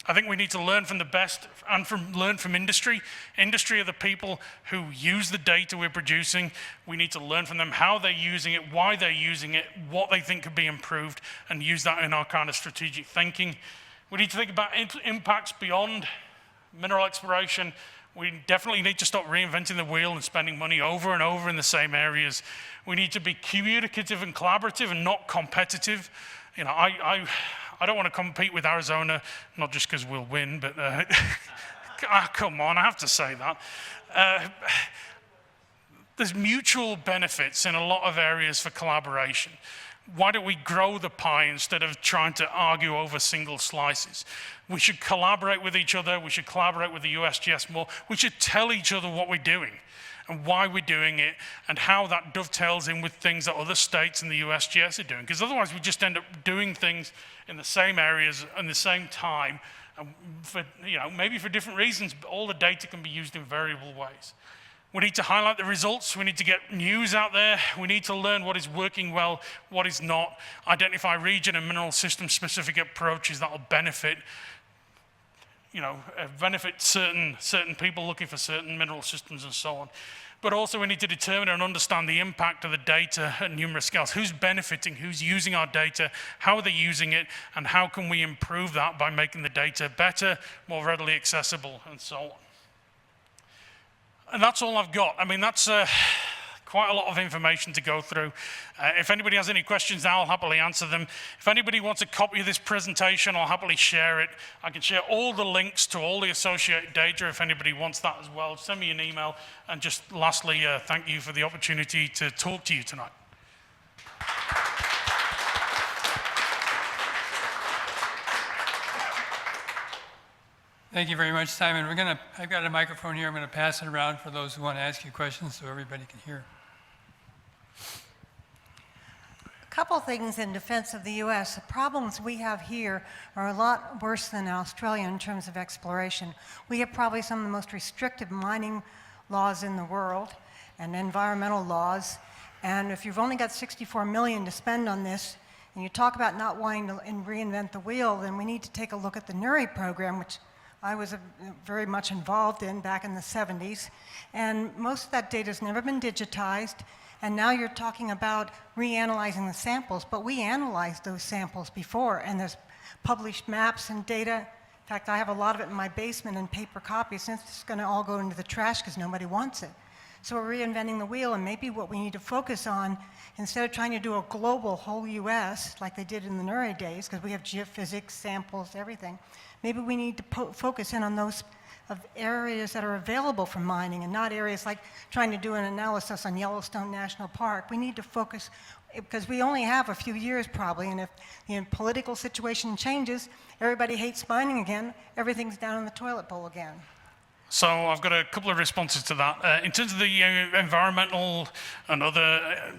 I think we need to learn from the best and learn from industry. Industry are the people who use the data we're producing. We need to learn from them how they're using it, why they're using it, what they think could be improved, and use that in our kind of strategic thinking. We need to think about impacts beyond mineral exploration. We definitely need to stop reinventing the wheel and spending money over and over in the same areas. We need to be communicative and collaborative and not competitive. You know, I don't want to compete with Arizona, not just because we'll win, but come on, I have to say that. There's mutual benefits in a lot of areas for collaboration. Why don't we grow the pie instead of trying to argue over single slices? We should collaborate with each other. We should collaborate with the USGS more. We should tell each other what we're doing and why we're doing it and how that dovetails in with things that other states and the USGS are doing. Because otherwise we just end up doing things in the same areas in the same time, and for, you know, maybe for different reasons, but all the data can be used in variable ways. We need to highlight the results. We need to get news out there. We need to learn what is working well, what is not. Identify region and mineral system specific approaches that will benefit, benefit certain people looking for certain mineral systems and so on. But also we need to determine and understand the impact of the data at numerous scales. Who's benefiting, who's using our data, how are they using it, and how can we improve that by making the data better, more readily accessible, and so on. And that's all I've got. I mean, that's quite a lot of information to go through. If anybody has any questions now, I'll happily answer them. If anybody wants a copy of this presentation, I'll happily share it. I can share all the links to all the associated data if anybody wants that as well. Send me an email. And just lastly, thank you for the opportunity to talk to you tonight. Thank you very much, Simon. I've got a microphone here. I'm going to pass it around for those who want to ask you questions so everybody can hear. A couple things in defense of the U.S. The problems we have here are a lot worse than Australia in terms of exploration. We have probably some of the most restrictive mining laws in the world and environmental laws. And if you've only got $64 million to spend on this, and you talk about not wanting to reinvent the wheel, then we need to take a look at the NURI program, which I was very much involved in back in the 70s. And most of that data has never been digitized. And now you're talking about reanalyzing the samples, but we analyzed those samples before, and there's published maps and data. In fact, I have a lot of it in my basement in paper copies, since it's going to all go into the trash because nobody wants it. So we're reinventing the wheel, and maybe what we need to focus on, instead of trying to do a global whole US, like they did in the NURI days, because we have geophysics, samples, everything, maybe we need to focus in on those areas that are available for mining and not areas like trying to do an analysis on Yellowstone National Park. We need to focus, because we only have a few years probably, and if the political situation changes, everybody hates mining again, everything's down in the toilet bowl again. So I've got a couple of responses to that. In terms of the environmental and other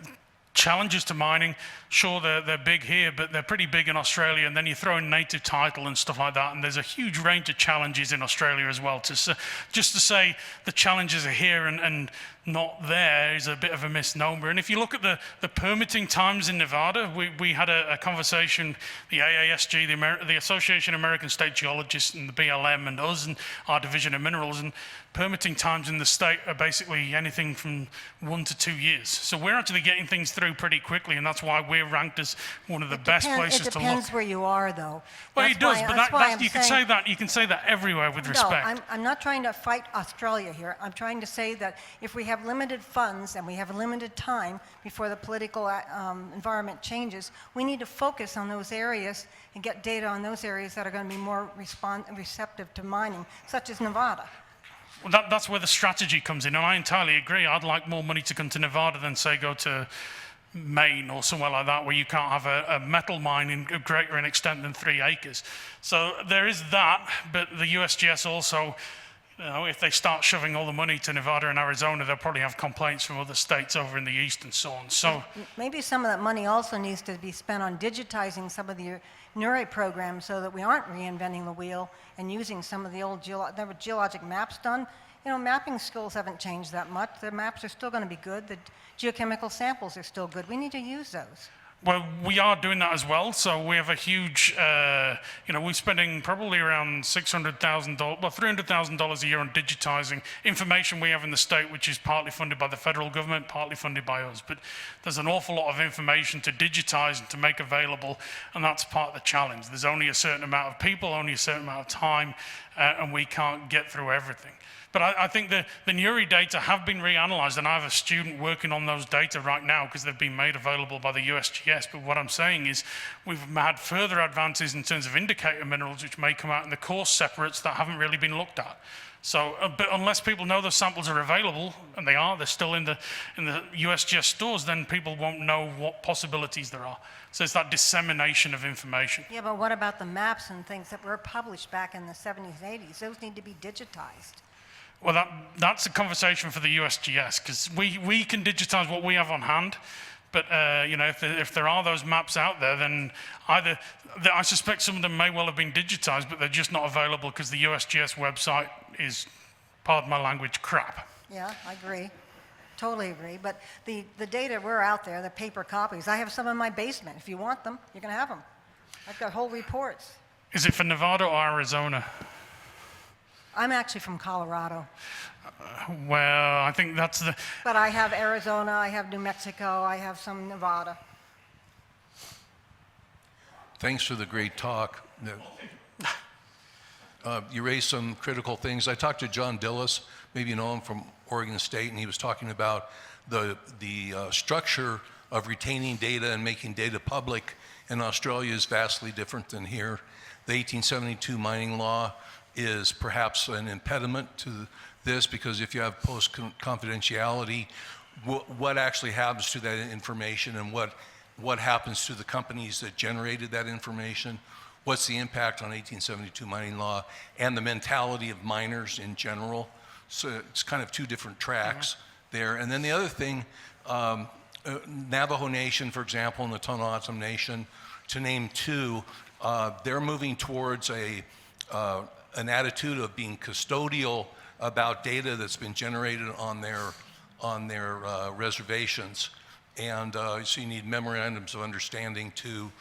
challenges to mining, sure, they're big here, but they're pretty big in Australia, and then you throw in native title and stuff like that, and there's a huge range of challenges in Australia as well. Just to say the challenges are here and not there is a bit of a misnomer. And if you look at the permitting times in Nevada, we had a conversation, the AASG, the Association of American State Geologists, and the BLM, and us, and our Division of Minerals, and permitting times in the state are basically anything from 1 to 2 years. So we're actually getting things through pretty quickly, and that's why we're ranked as one of the best places to look. It depends where you are, though. Well, That's it does, why- but you can say that everywhere with respect. No, I'm not trying to fight Australia here. I'm trying to say that if we have limited funds and we have a limited time before the political environment changes, we need to focus on those areas and get data on those areas that are going to be more receptive to mining, such as Nevada. Well, that's where the strategy comes in, and I entirely agree. I'd like more money to come to Nevada than, say, go to Maine or somewhere like that, where you can't have a metal mine greater in extent than 3 acres. So there is that, but the USGS also, if they start shoving all the money to Nevada and Arizona, they'll probably have complaints from other states over in the east and so on. So maybe some of that money also needs to be spent on digitizing some of the NURI programs so that we aren't reinventing the wheel and using some of the old geologic maps done. Mapping skills haven't changed that much. The maps are still going to be good. The geochemical samples are still good. We need to use those. Well, we are doing that as well. So we have a huge, we're spending probably around $600,000, well, $300,000 a year on digitizing information we have in the state, which is partly funded by the federal government, partly funded by us. But there's an awful lot of information to digitize and to make available, and that's part of the challenge. There's only a certain amount of people, only a certain amount of time, and we can't get through everything. But I think the NURI data have been reanalyzed, and I have a student working on those data right now because they've been made available by the USGS. But what I'm saying is we've had further advances in terms of indicator minerals, which may come out in the core separates that haven't really been looked at. So, but unless people know those samples are available, and they're still in the USGS stores, then people won't know what possibilities there are. So it's that dissemination of information. Yeah, but what about the maps and things that were published back in the 70s and 80s? Those need to be digitized. Well, that's a conversation for the USGS, because we can digitize what we have on hand, but if there are those maps out there, then I suspect some of them may well have been digitized, but they're just not available because the USGS website is, pardon my language, crap. Yeah, I agree. Totally agree. But the data we're out there, the paper copies, I have some in my basement. If you want them, you can have them. I've got whole reports. Is it for Nevada or Arizona? I'm actually from Colorado. Well, I think that's the... But I have Arizona, I have New Mexico, I have some Nevada. Thanks for the great talk. You raised some critical things. I talked to John Dillis, maybe you know him from Oregon State, and he was talking about the structure of retaining data and making data public in Australia is vastly different than here. The 1872 mining law is perhaps an impediment to this, because if you have post-confidentiality, what actually happens to that information, and what happens to the companies that generated that information? What's the impact on 1872 mining law and the mentality of miners in general? So it's kind of two different tracks there. And then the other thing, Navajo Nation, for example, and the Tohono Nation, to name two, they're moving towards an attitude of being custodial about data that's been generated on their reservations, and so you need memorandums of understanding to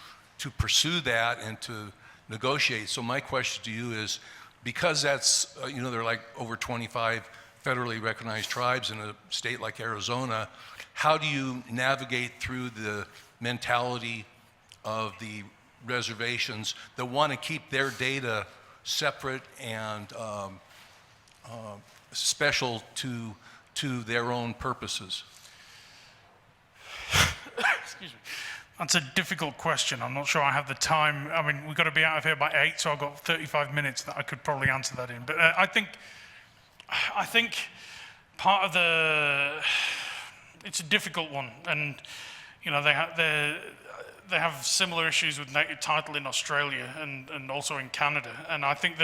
pursue that and to negotiate. So my question to you is, because that's there are like over 25 federally recognized tribes in a state like Arizona, how do you navigate through the mentality of the reservations that want to keep their data separate and special to their own purposes? Excuse me. That's a difficult question. I'm not sure I have the time. I mean, we've got to be out of here by 8, so I've got 35 minutes that I could probably answer that in. But I think part of it's a difficult one, and they have similar issues with native title in Australia and also in Canada. And I think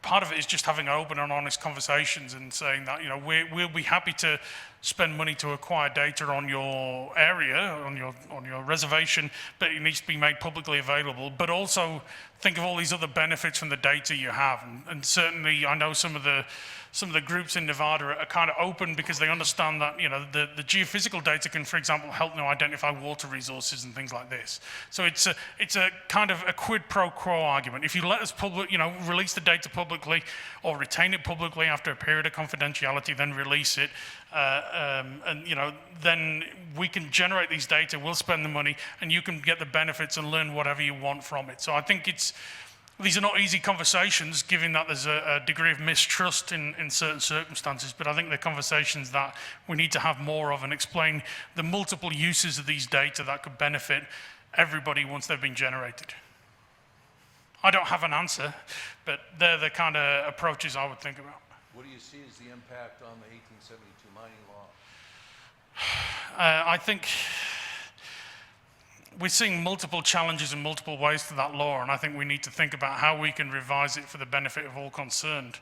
part of it is just having open and honest conversations and saying that we'll be happy to spend money to acquire data on your area, on your reservation, but it needs to be made publicly available. But also think of all these other benefits from the data you have. And certainly, I know some of the groups in Nevada are kind of open because they understand that, you know, the geophysical data can, for example, help them identify water resources and things like this. So it's a kind of a quid pro quo argument. If you let us release the data publicly or retain it publicly after a period of confidentiality, then release it, and you know, then we can generate these data, we'll spend the money, and you can get the benefits and learn whatever you want from it. So I think these are not easy conversations, given that there's a degree of mistrust in certain circumstances, but I think they're conversations that we need to have more of and explain the multiple uses of these data that could benefit everybody once they've been generated. I don't have an answer, but they're the kind of approaches I would think about. What do you see as the impact on the 1872 mining law? I think we're seeing multiple challenges and multiple ways to that law, and I think we need to think about how we can revise it for the benefit of all concerned.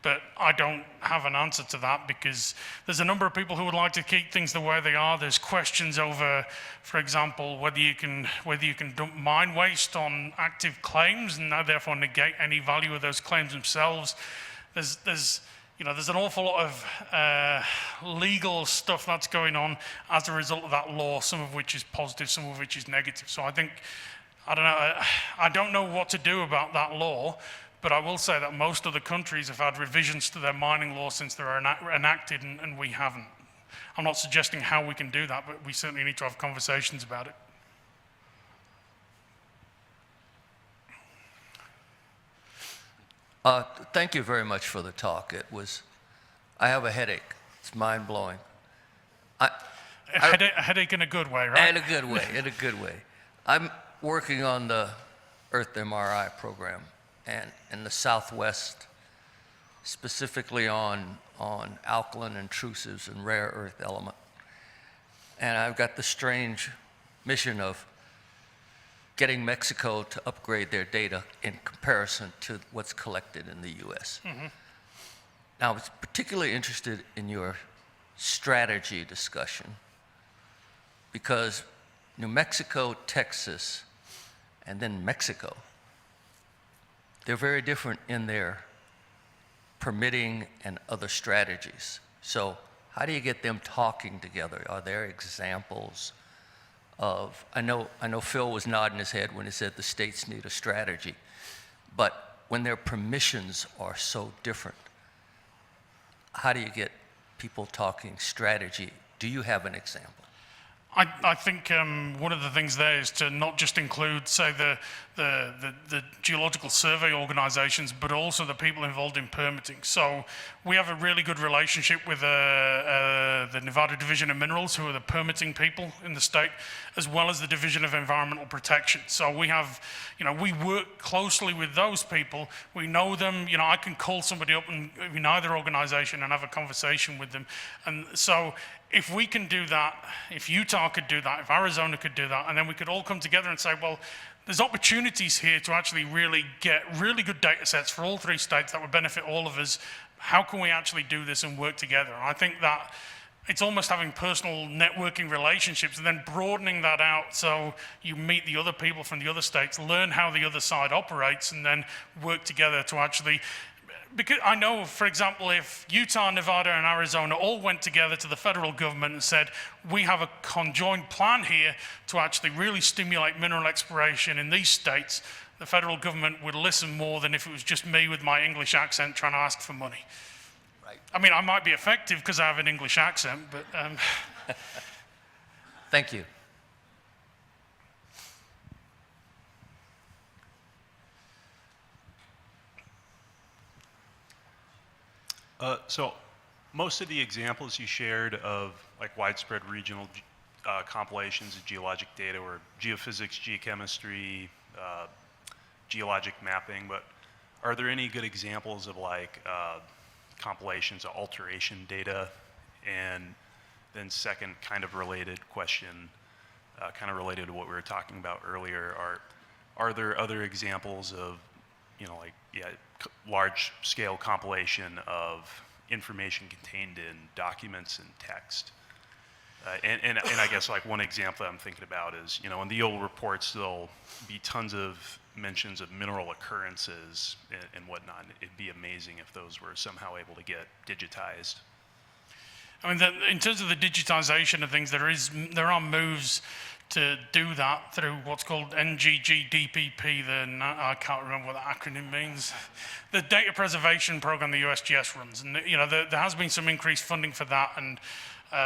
But I don't have an answer to that because there's a number of people who would like to keep things the way they are. There's questions over, for example, whether you can dump mine waste on active claims and therefore negate any value of those claims themselves. There's an awful lot of legal stuff that's going on as a result of that law, some of which is positive, some of which is negative. So I don't know what to do about that law, but I will say that most of the countries have had revisions to their mining law since they were enacted, and we haven't. I'm not suggesting how we can do that, but we certainly need to have conversations about it. Thank you very much for the talk. I have a headache. It's mind-blowing. A headache in a good way, right? In a good way. I'm working on the Earth MRI program, and in the Southwest, specifically on alkaline intrusives and rare earth element. And I've got the strange mission of getting Mexico to upgrade their data in comparison to what's collected in the US. Mm-hmm. Now, I was particularly interested in your strategy discussion because New Mexico, Texas, and then Mexico, they're very different in their permitting and other strategies. So how do you get them talking together? Are there examples of, I know Phil was nodding his head when he said the states need a strategy, but when their permissions are so different, how do you get people talking strategy? Do you have an example? I think one of the things there is to not just include, say, the geological survey organizations, but also the people involved in permitting. So we have a really good relationship with the Nevada Division of Minerals, who are the permitting people in the state, as well as the Division of Environmental Protection. So we have, we work closely with those people. We know them. I can call somebody up in either organization and have a conversation with them. And so if we can do that, if Utah could do that, if Arizona could do that, and then we could all come together and say, well, there's opportunities here to actually really get really good data sets for all three states that would benefit all of us. How can we actually do this and work together? And I think that it's almost having personal networking relationships and then broadening that out so you meet the other people from the other states, learn how the other side operates, and then work together to actually. Because I know, for example, if Utah, Nevada, and Arizona all went together to the federal government and said, we have a conjoined plan here to actually really stimulate mineral exploration in these states, the federal government would listen more than if it was just me with my English accent trying to ask for money. Right. I mean, I might be effective because I have an English accent, but... Thank you. So most of the examples you shared of like widespread regional compilations of geologic data were geophysics, geochemistry, geologic mapping, but are there any good examples of like compilations of alteration data? And then second kind of related question, kind of related to what we were talking about earlier, are there other examples of, large scale compilation of information contained in documents and text. And I guess like one example I'm thinking about is, in the old reports, there'll be tons of mentions of mineral occurrences and whatnot. It'd be amazing if those were somehow able to get digitized. I mean, in terms of the digitization of things, there are moves to do that through what's called NGGDPP. I can't remember what the acronym means. The data preservation program the USGS runs, and there has been some increased funding for that, and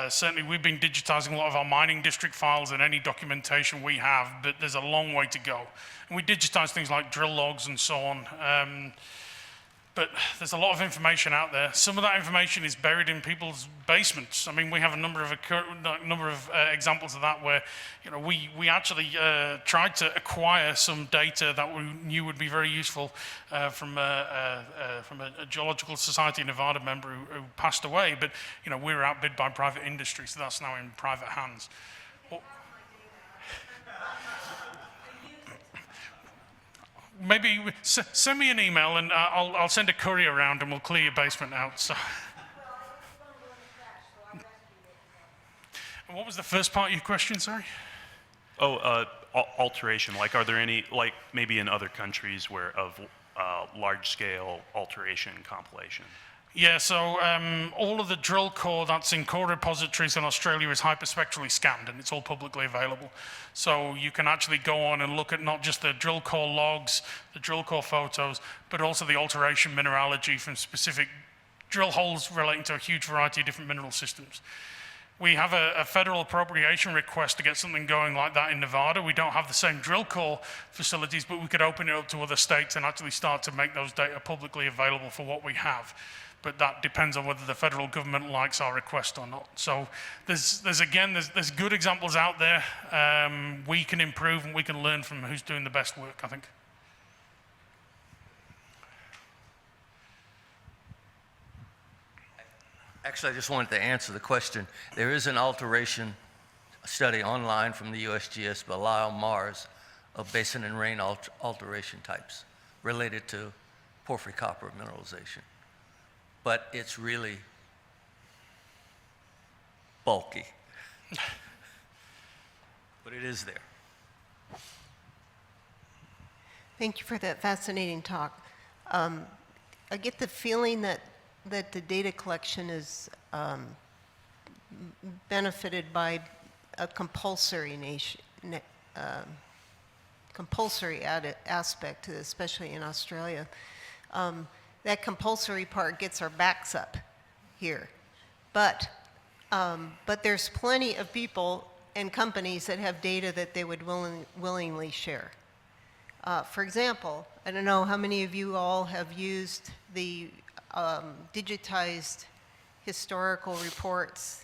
certainly we've been digitizing a lot of our mining district files and any documentation we have, but there's a long way to go. And we digitize things like drill logs and so on. But there's a lot of information out there. Some of that information is buried in people's basements. I mean, we have a number of examples of that where, we actually tried to acquire some data that we knew would be very useful from a Geological Society Nevada member who passed away. But we were outbid by private industry, so that's now in private hands. Maybe send me an email and I'll send a courier around and we'll clear your basement out. So. And what was the first part of your question, sorry? Oh, alteration. Like, are there any, like maybe in other countries where of large-scale alteration compilation? Yeah, so all of the drill core that's in core repositories in Australia is hyperspectrally scanned, and it's all publicly available. So you can actually go on and look at not just the drill core logs, the drill core photos, but also the alteration mineralogy from specific drill holes relating to a huge variety of different mineral systems. We have a federal appropriation request to get something going like that in Nevada. We don't have the same drill core facilities, but we could open it up to other states and actually start to make those data publicly available for what we have. But that depends on whether the federal government likes our request or not. So there's good examples out there. We can improve and we can learn from who's doing the best work, I think. Actually, I just wanted to answer the question. There is an alteration study online from the USGS, Belial Mars, of basin and rain alteration types related to porphyry copper mineralization. But it's really bulky. But it is there. Thank you for that fascinating talk. I get the feeling that the data collection is benefited by a compulsory aspect, especially in Australia. That compulsory part gets our backs up here. But there's plenty of people and companies that have data that they would willingly share. For example, I don't know how many of you all have used the digitized historical reports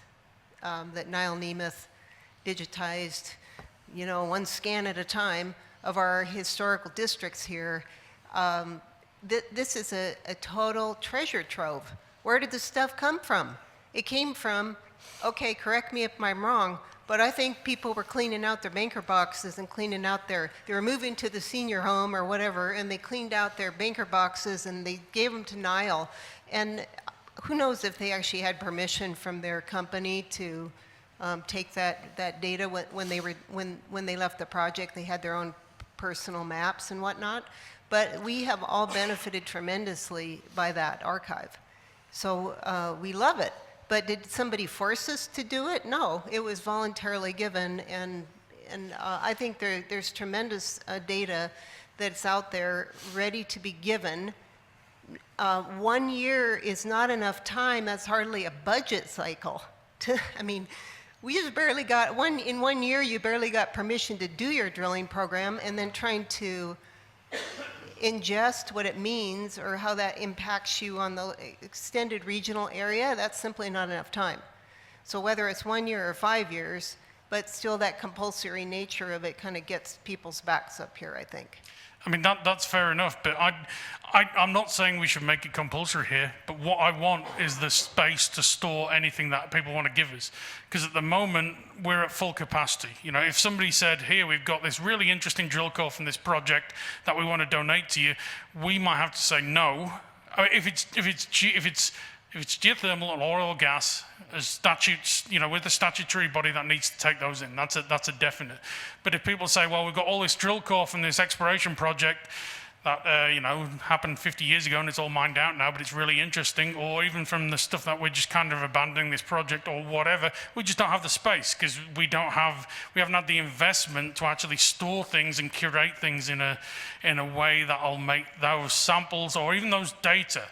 that Niall Nemeth digitized, one scan at a time of our historical districts here. This is a total treasure trove. Where did this stuff come from? It came from, okay, correct me if I'm wrong, but I think people were cleaning out their banker boxes and cleaning out they were moving to the senior home or whatever, and they cleaned out their banker boxes and they gave them to Niall. And who knows if they actually had permission from their company to take that data when they left the project. They had their own personal maps and whatnot. But we have all benefited tremendously by that archive. So we love it. But did somebody force us to do it? No, it was voluntarily given. And I think there's tremendous data that's out there ready to be given. 1 year is not enough time. That's hardly a budget cycle. We just barely got, in 1 year, you barely got permission to do your drilling program, and then trying to ingest what it means or how that impacts you on the extended regional area, that's simply not enough time. So whether it's 1 year or 5 years, but still that compulsory nature of it kind of gets people's backs up here, I think. I mean, that's fair enough, but I'm not saying we should make it compulsory here, but what I want is the space to store anything that people want to give us. Because at the moment, we're at full capacity. If somebody said, here, we've got this really interesting drill core from this project that we want to donate to you, we might have to say no. I mean, if it's If it's geothermal and oil or gas, as statutes, with the statutory body that needs to take those in, that's a definite. But if people say, well, we've got all this drill core from this exploration project that, happened 50 years ago and it's all mined out now, but it's really interesting, or even from the stuff that we're just kind of abandoning this project or whatever, we just don't have the space because we haven't had the investment to actually store things and curate things in a way that'll make those samples or even those data,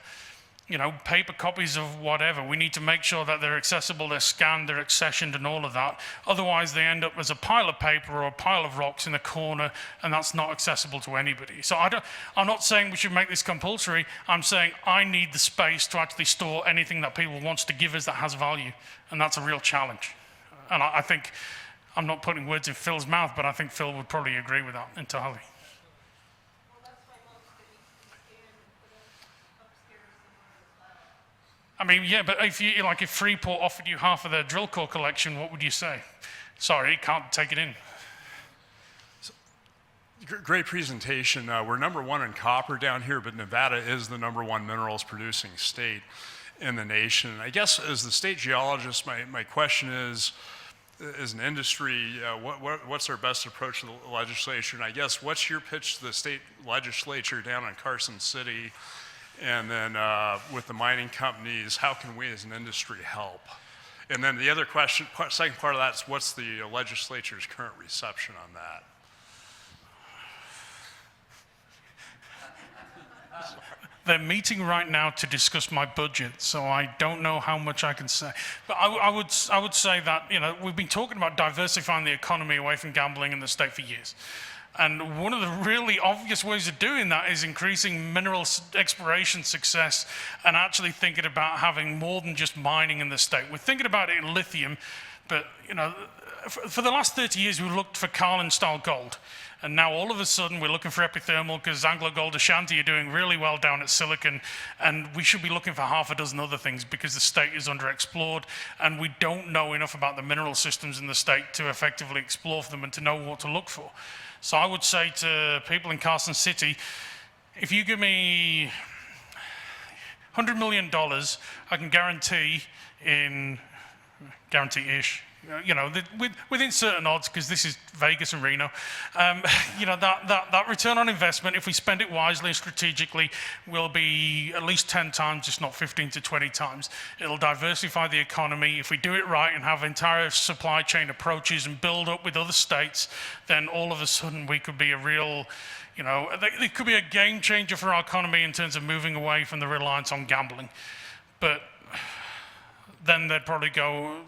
paper copies of whatever. We need to make sure that they're accessible, they're scanned, they're accessioned and all of that. Otherwise, they end up as a pile of paper or a pile of rocks in a corner, and that's not accessible to anybody. So I'm not saying we should make this compulsory. I'm saying I need the space to actually store anything that people wants to give us that has value, and that's a real challenge. And I think, I'm not putting words in Phil's mouth, but I think Phil would probably agree with that entirely. I mean, yeah, but if Freeport offered you half of their drill core collection, what would you say? Sorry, can't take it in. Great presentation. We're #1 in copper down here, but Nevada is the #1 minerals producing state in the nation. I guess as the state geologist, my question is, as an industry, what's our best approach to the legislature? And I guess what's your pitch to the state legislature down in Carson City? And then with the mining companies, how can we as an industry help? And then the other question, second part of that is what's the legislature's current reception on that? They're meeting right now to discuss my budget, so I don't know how much I can say. But I would say that, we've been talking about diversifying the economy away from gambling in the state for years. And one of the really obvious ways of doing that is increasing mineral exploration success and actually thinking about having more than just mining in the state. We're thinking about it in lithium, but for the last 30 years we looked for Carlin-style gold. And now all of a sudden we're looking for epithermal because Anglo Gold Ashanti are doing really well down at Silicon, and we should be looking for half a dozen other things because the state is underexplored and we don't know enough about the mineral systems in the state to effectively explore for them and to know what to look for. So I would say to people in Carson City, if you give me $100 million, I can guarantee-ish, within certain odds, because this is Vegas and Reno, that return on investment, if we spend it wisely and strategically, will be at least 10 times, if not 15 to 20 times. It'll diversify the economy. If we do it right and have entire supply chain approaches and build up with other states, then all of a sudden we could be a real, it could be a game changer for our economy in terms of moving away from the reliance on gambling. But then they'd probably go,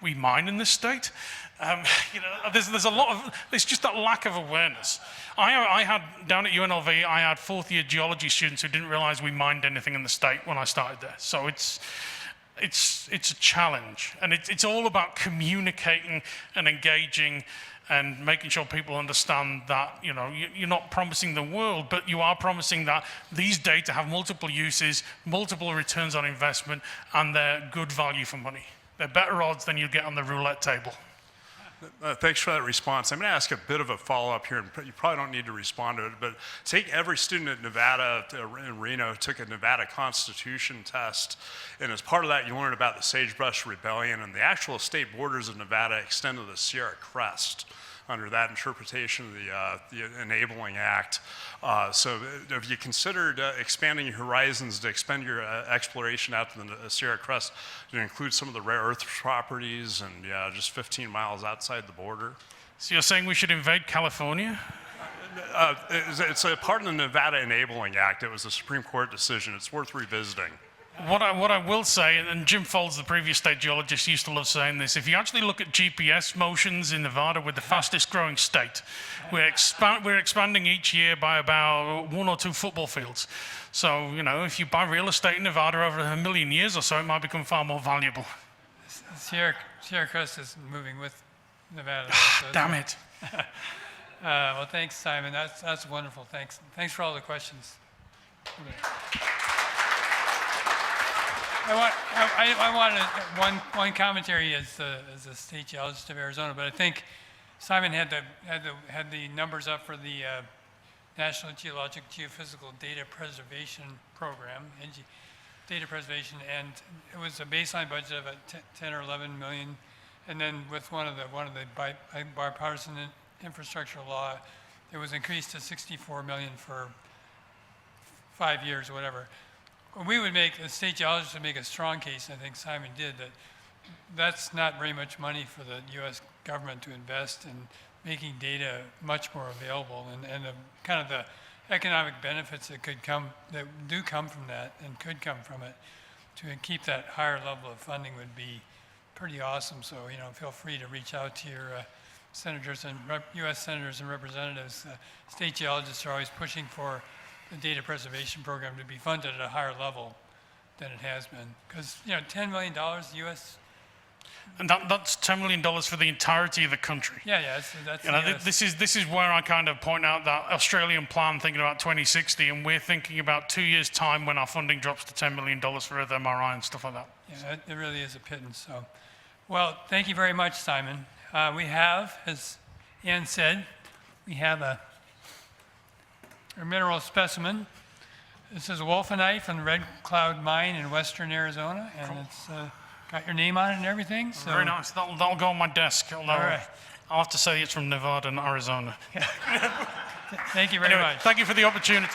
we mine in this state? There's a lot of, it's just that lack of awareness. I had, down at UNLV, I had fourth-year geology students who didn't realize we mined anything in the state when I started there. So it's a challenge. And it's all about communicating and engaging and making sure people understand that, you're not promising the world, but you are promising that these data have multiple uses, multiple returns on investment, and they're good value for money. They're better odds than you get on the roulette table. Thanks for that response. I'm going to ask a bit of a follow-up here, and you probably don't need to respond to it, but take every student at Nevada in Reno took a Nevada Constitution test, and as part of that, you learned about the Sagebrush Rebellion, and the actual state borders of Nevada extend to the Sierra Crest under that interpretation of the Enabling Act. So have you considered expanding your horizons to expand your exploration out to the Sierra Crest to include some of the rare earth properties and just 15 miles outside the border? So you're saying we should invade California? It's a part of the Nevada Enabling Act. It was a Supreme Court decision. It's worth revisiting. What I will say, and Jim Folds, the previous state geologist, used to love saying this, if you actually look at GPS motions in Nevada, we're the fastest growing state. We're expanding each year by about 1 or 2 football fields. So, if you buy real estate in Nevada over 1 million years or so, it might become far more valuable. Sierra Crest is moving with Nevada. Damn it. Well, thanks, Simon. That's wonderful. Thanks for all the questions. I wanted one commentary as the state geologist of Arizona, but I think Simon had the numbers up for the National Geologic Geophysical Data Preservation Program. data preservation, and it was a baseline budget of 10 or 11 million, and then with one of the bipartisan infrastructure law, it was increased to 64 million for 5 years or whatever. We would make, the state geologists would make a strong case, I think Simon did, that that's not very much money for the U.S. government to invest in making data much more available, and the kind of the economic benefits that could come, that do come from that and could come from it, to keep that higher level of funding would be pretty awesome. So, you know, feel free to reach out to your senators and U.S. senators and representatives. State geologists are always pushing for the data preservation program to be funded at a higher level than it has been. Because, you know, $10 million U.S. And that's $10 million for the entirety of the country. Yeah, that's You know, US. this is where I kind of point out that Australian plan thinking about 2060, and we're thinking about 2 years' time when our funding drops to $10 million for Earth MRI and stuff like that. Yeah, it really is a pittance. So, well, thank you very much, Simon. We have, as Ann said, we have a mineral specimen. This is wolfenite from the Red Cloud Mine in western Arizona, and it's got your name on it and everything. So. Very nice. That'll go on my desk. Although All right. I'll have to say it's from Nevada and Arizona. Thank you very Anyway, much. thank you for the opportunity.